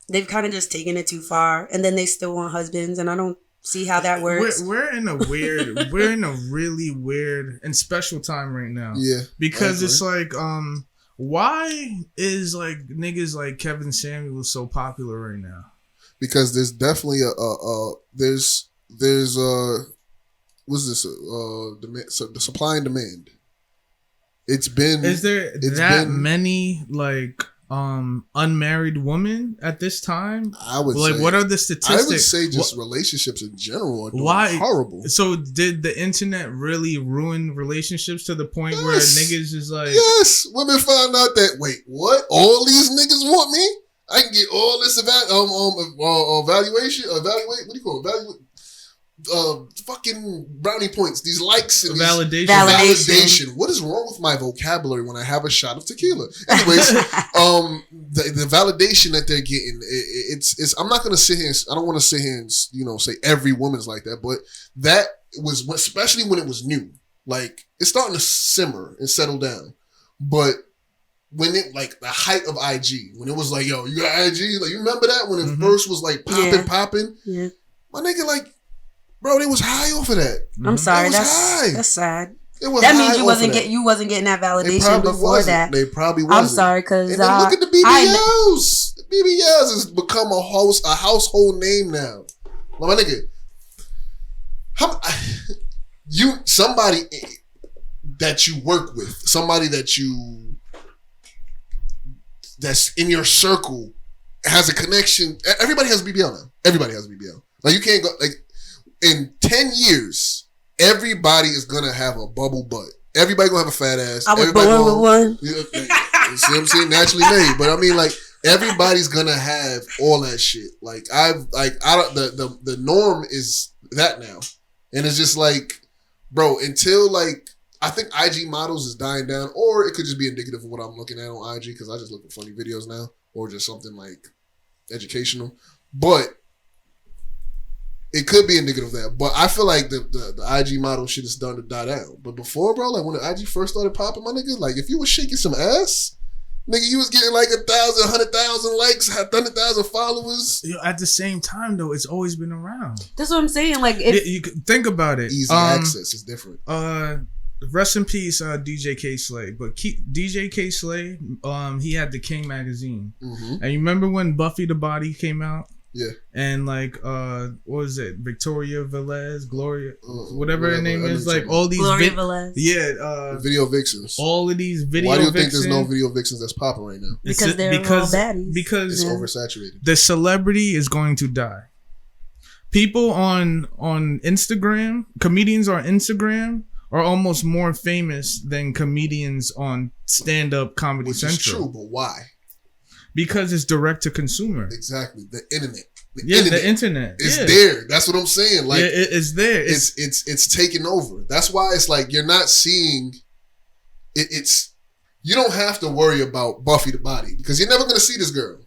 they've kind of just taken it too far, and then they still want husbands, and I don't see how that works. We're in a really weird and special time right now. Yeah, because it's like, why is like niggas like Kevin Samuels so popular right now? Because there's definitely there's what's this demand, so the supply and demand. Is there many like unmarried women at this time? I would like, say, what are the statistics? I would say just relationships in general are doing horrible. So did the internet really ruin relationships to the point where niggas is like, yes, women found out that what? All these niggas want me? I can get all this evaluation. What do you call it? Fucking brownie points, these likes and validation. What is wrong with my vocabulary when I have a shot of tequila? Anyways, the validation that they're getting, it's I'm not gonna sit here. I don't want to sit here and say every woman's like that, but that was especially when it was new. Like it's starting to simmer and settle down, but when it like the height of IG, when it was like, yo, you got IG, like you remember that when it first was like popping, yeah. My nigga like. Bro, they was high off of that. I'm sorry, that's sad. That means you wasn't getting that validation before that. They probably wasn't. I'm sorry, because look at the BBLs. The BBLs has become a household name now. Well, my nigga, somebody that you work with, somebody that's in your circle has a connection. Everybody has a BBL now. Everybody has a BBL. Like you can't go like. In 10 years, everybody is gonna have a bubble butt. Everybody gonna have a fat ass. I was born with one. You see what I'm saying? Naturally made. But I mean, like, everybody's gonna have all that shit. Like, the norm is that now. And it's just like, bro, until like, I think IG models is dying down, or it could just be indicative of what I'm looking at on IG, because I just look at funny videos now, or just something like educational. But it could be indicative of that, but I feel like the IG model shit is starting to die down. But before, bro, like when the IG first started popping, my nigga, like if you was shaking some ass, nigga, you was getting like 1,000, 100,000 likes, 100,000 followers. At the same time, though, it's always been around. That's what I'm saying. Like, you think about it. Easy access is different. Rest in peace, DJ K Slay. But DJ K Slay, he had the King magazine, and you remember when Buffy the Body came out? Yeah. And like what was it? Victoria Velez, Gloria, whatever her name is, like all these Velez. Video vixens. All of these video vixens. Why do you think there's no video vixens that's popping right now? Because they're all baddies. Because it's oversaturated. The celebrity is going to die. People on Instagram, comedians on Instagram are almost more famous than comedians on stand-up Comedy Central. Which is true, but why? Because it's direct to consumer. Exactly. The internet. The internet. It's there. That's what I'm saying. Like it's there. It's taking over. That's why it's like you're not seeing it's you don't have to worry about Buffy the Body because you're never gonna see this girl.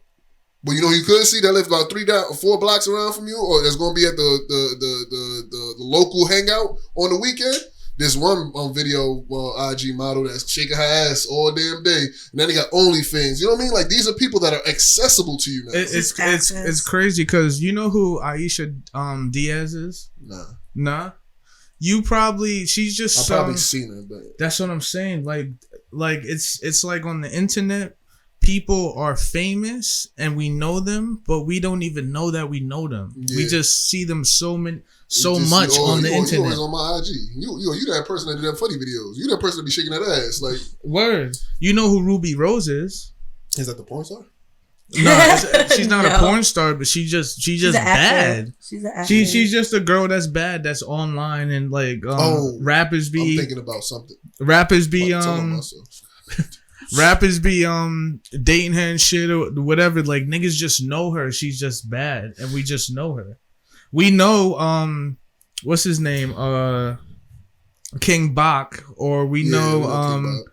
But you know you could see that lives about 3 or 4 blocks around from you, or that's gonna be at the local hangout on the weekend. This one video IG model that's shaking her ass all damn day, and then they got OnlyFans. You know what I mean? Like these are people that are accessible to you now. It's crazy because you know who Aisha Diaz is? Nah. You probably she's I've probably seen her, but that's what I'm saying. Like it's like on the internet, people are famous and we know them, but we don't even know that we know them. Yeah. We just see them so much on the internet. You always on my IG. You that person that do that funny videos. You that person that be shaking that ass. Like word. You know who Ruby Rose is? Is that the porn star? No, she's not a porn star, but she's just bad. She's an actor. She's just a girl that's bad. That's online and like rappers be. I'm thinking about something. Rappers be Rappers be dating her and shit or whatever. Like niggas just know her. She's just bad, and we just know her. We know what's his name? King Bach, or we know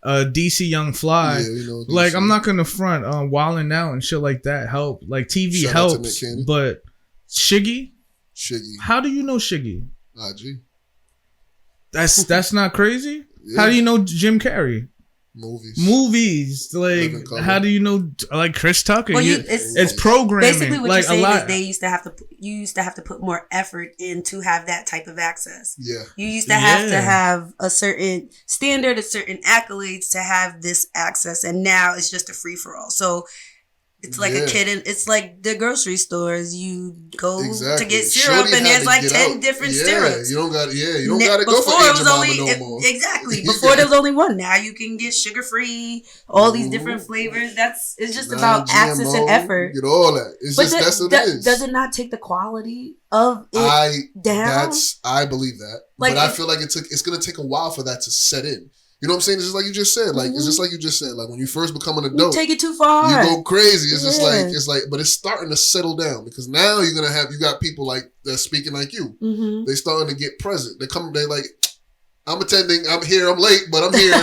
DC Young Fly. Yeah, we know DC. Like I'm not gonna front wilding out and shit like that help. Like TV Shout helps, but Shiggy. How do you know Shiggy? IG. That's not crazy. Yeah. How do you know Jim Carrey? Movies. Like, how do you know, like, Chris Tucker? Well, it's programming. Basically, what like, you're saying is you used to have to put more effort in to have that type of access. Yeah. You used to have a certain standard, a certain accolades to have this access, and now it's just a free for all. So it's like a kid, and it's like the grocery stores. You go to get syrup, and there's like 10 different syrups. You don't got to go for Aunt Jemima no more. Exactly. Before there was only one. Now you can get sugar free, all these different flavors. It's just about access and effort. Get all that. It's but just that's what it is. Does it not take the quality of it down? I believe that, like, but I feel like it's gonna take a while for that to set in. You know what I'm saying? It's just like you just said. Like it's just like you just said. Like when you first become an adult, you take it too far. You go crazy. It's just like, but it's starting to settle down because now you got people like that's speaking like you. Mm-hmm. They starting to get present. They like, I'm attending. I'm here. I'm late, but I'm here.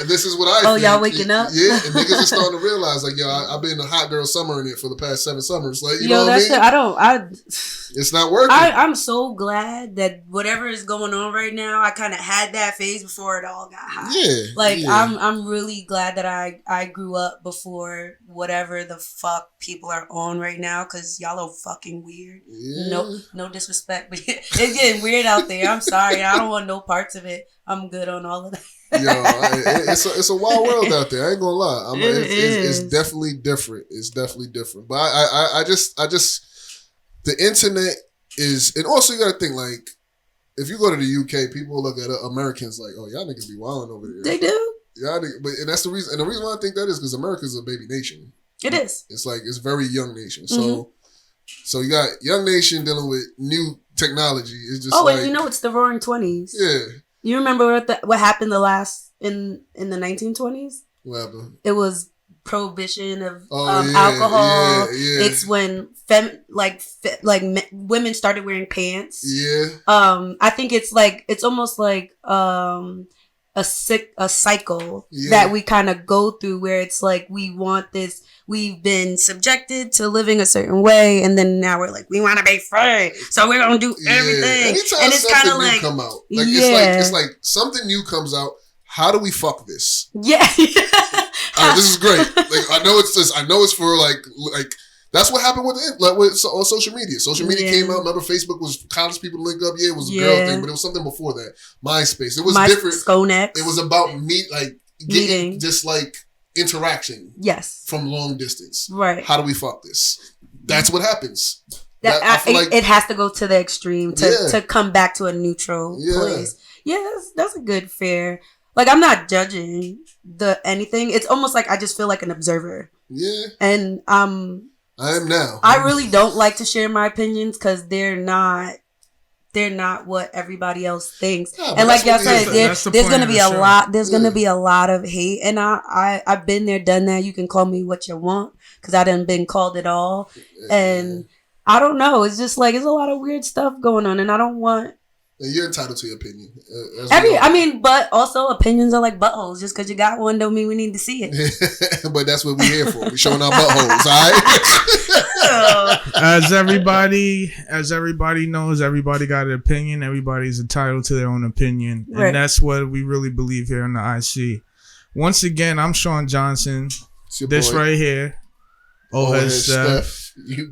This is what I. Oh, think. Y'all waking up? Yeah, and niggas are starting to realize like, yo, I've been a hot girl summer in it for the past 7 summers. Like, you know what I mean? It's not working. I'm so glad that whatever is going on right now, I kind of had that phase before it all got hot. Yeah. Like I'm really glad that I grew up before whatever the fuck people are on right now, because y'all are fucking weird. Yeah. No disrespect, but it's getting weird out there. I'm sorry. I don't want no parts of it. I'm good on all of that. Yo, it's a wild world out there. I ain't gonna lie. It's definitely different. It's definitely different. But I just the internet is, and also you gotta think like, if you go to the UK, people look at Americans like, oh, y'all niggas be wilding over there. They do. Yeah, and that's the reason. And the reason why I think that is because America's a baby nation. It is. It's like it's very young nation. So you got young nation dealing with new technology. It's just and you know it's the Roaring 20s. Yeah. You remember what happened in the 1920s? What happened? It was prohibition of alcohol. Yeah. It's when women started wearing pants. Yeah. I think it's almost like a cycle that we kind of go through where it's like we want this. We've been subjected to living a certain way, and then now we're like, we want to be free, so we're gonna do everything. Anytime and it's kind of like, come out, like it's like something new comes out. How do we fuck this? Yeah, this is great. Like I know it's for like that's what happened with on social media. Social media came out. Remember, Facebook was college people to link up. Yeah, it was a girl thing, but it was something before that. MySpace. It was different. Skonex. It was about meeting, just like interaction. Yes. From long distance. Right. How do we fuck this? That's what happens. It has to go to the extreme to come back to a neutral place. Yeah, that's a good fair. Like, I'm not judging anything. It's almost like I just feel like an observer. Yeah. And I am now. I really don't like to share my opinions because they're not what everybody else thinks. No, and like y'all said, there's gonna be a lot. There's gonna be a lot of hate, and I've been there, done that. You can call me what you want because I done been called it all, and I don't know. It's just like it's a lot of weird stuff going on, and I don't want. And you're entitled to your opinion. But also opinions are like buttholes. Just because you got one don't mean we need to see it. But that's what we're here for. We're showing our buttholes, all right? As everybody knows, everybody got an opinion. Everybody's entitled to their own opinion. Right. And that's what we really believe here in the IC. Once again, I'm Sean Johnson. This boy. Right here. Head Steph.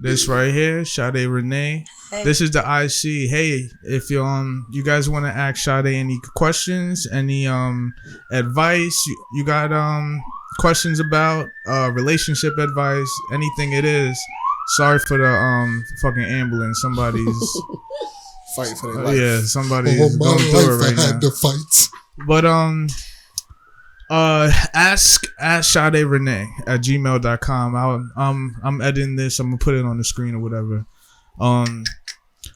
This right here, Sade Renee. Hey. This is the IC. Hey, if you guys want to ask Sade any questions, any advice, you got questions about relationship advice, anything it is. Sorry for the fucking ambulance. Somebody's fighting for their life. Yeah, somebody's going through it right now. I had to fight. But ask Sade Renee at gmail.com. I'm editing this. I'm gonna put it on the screen or whatever.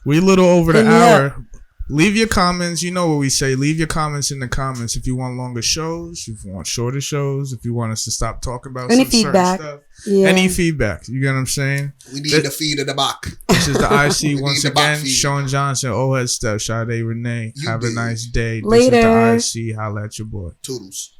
We a little over the hour. Leave your comments. You know what we say. Leave your comments in the comments if you want longer shows, if you want shorter shows, if you want us to stop talking about Any some feedback. certain stuff. Yeah. Any feedback. You get what I'm saying? We need the feed of the back. This is the IC We once need the back again. feed. Sean Johnson, Head Steph, Sade Renee. You Have a did. nice day. Later. This is the IC. Holla at your boy. Toodles.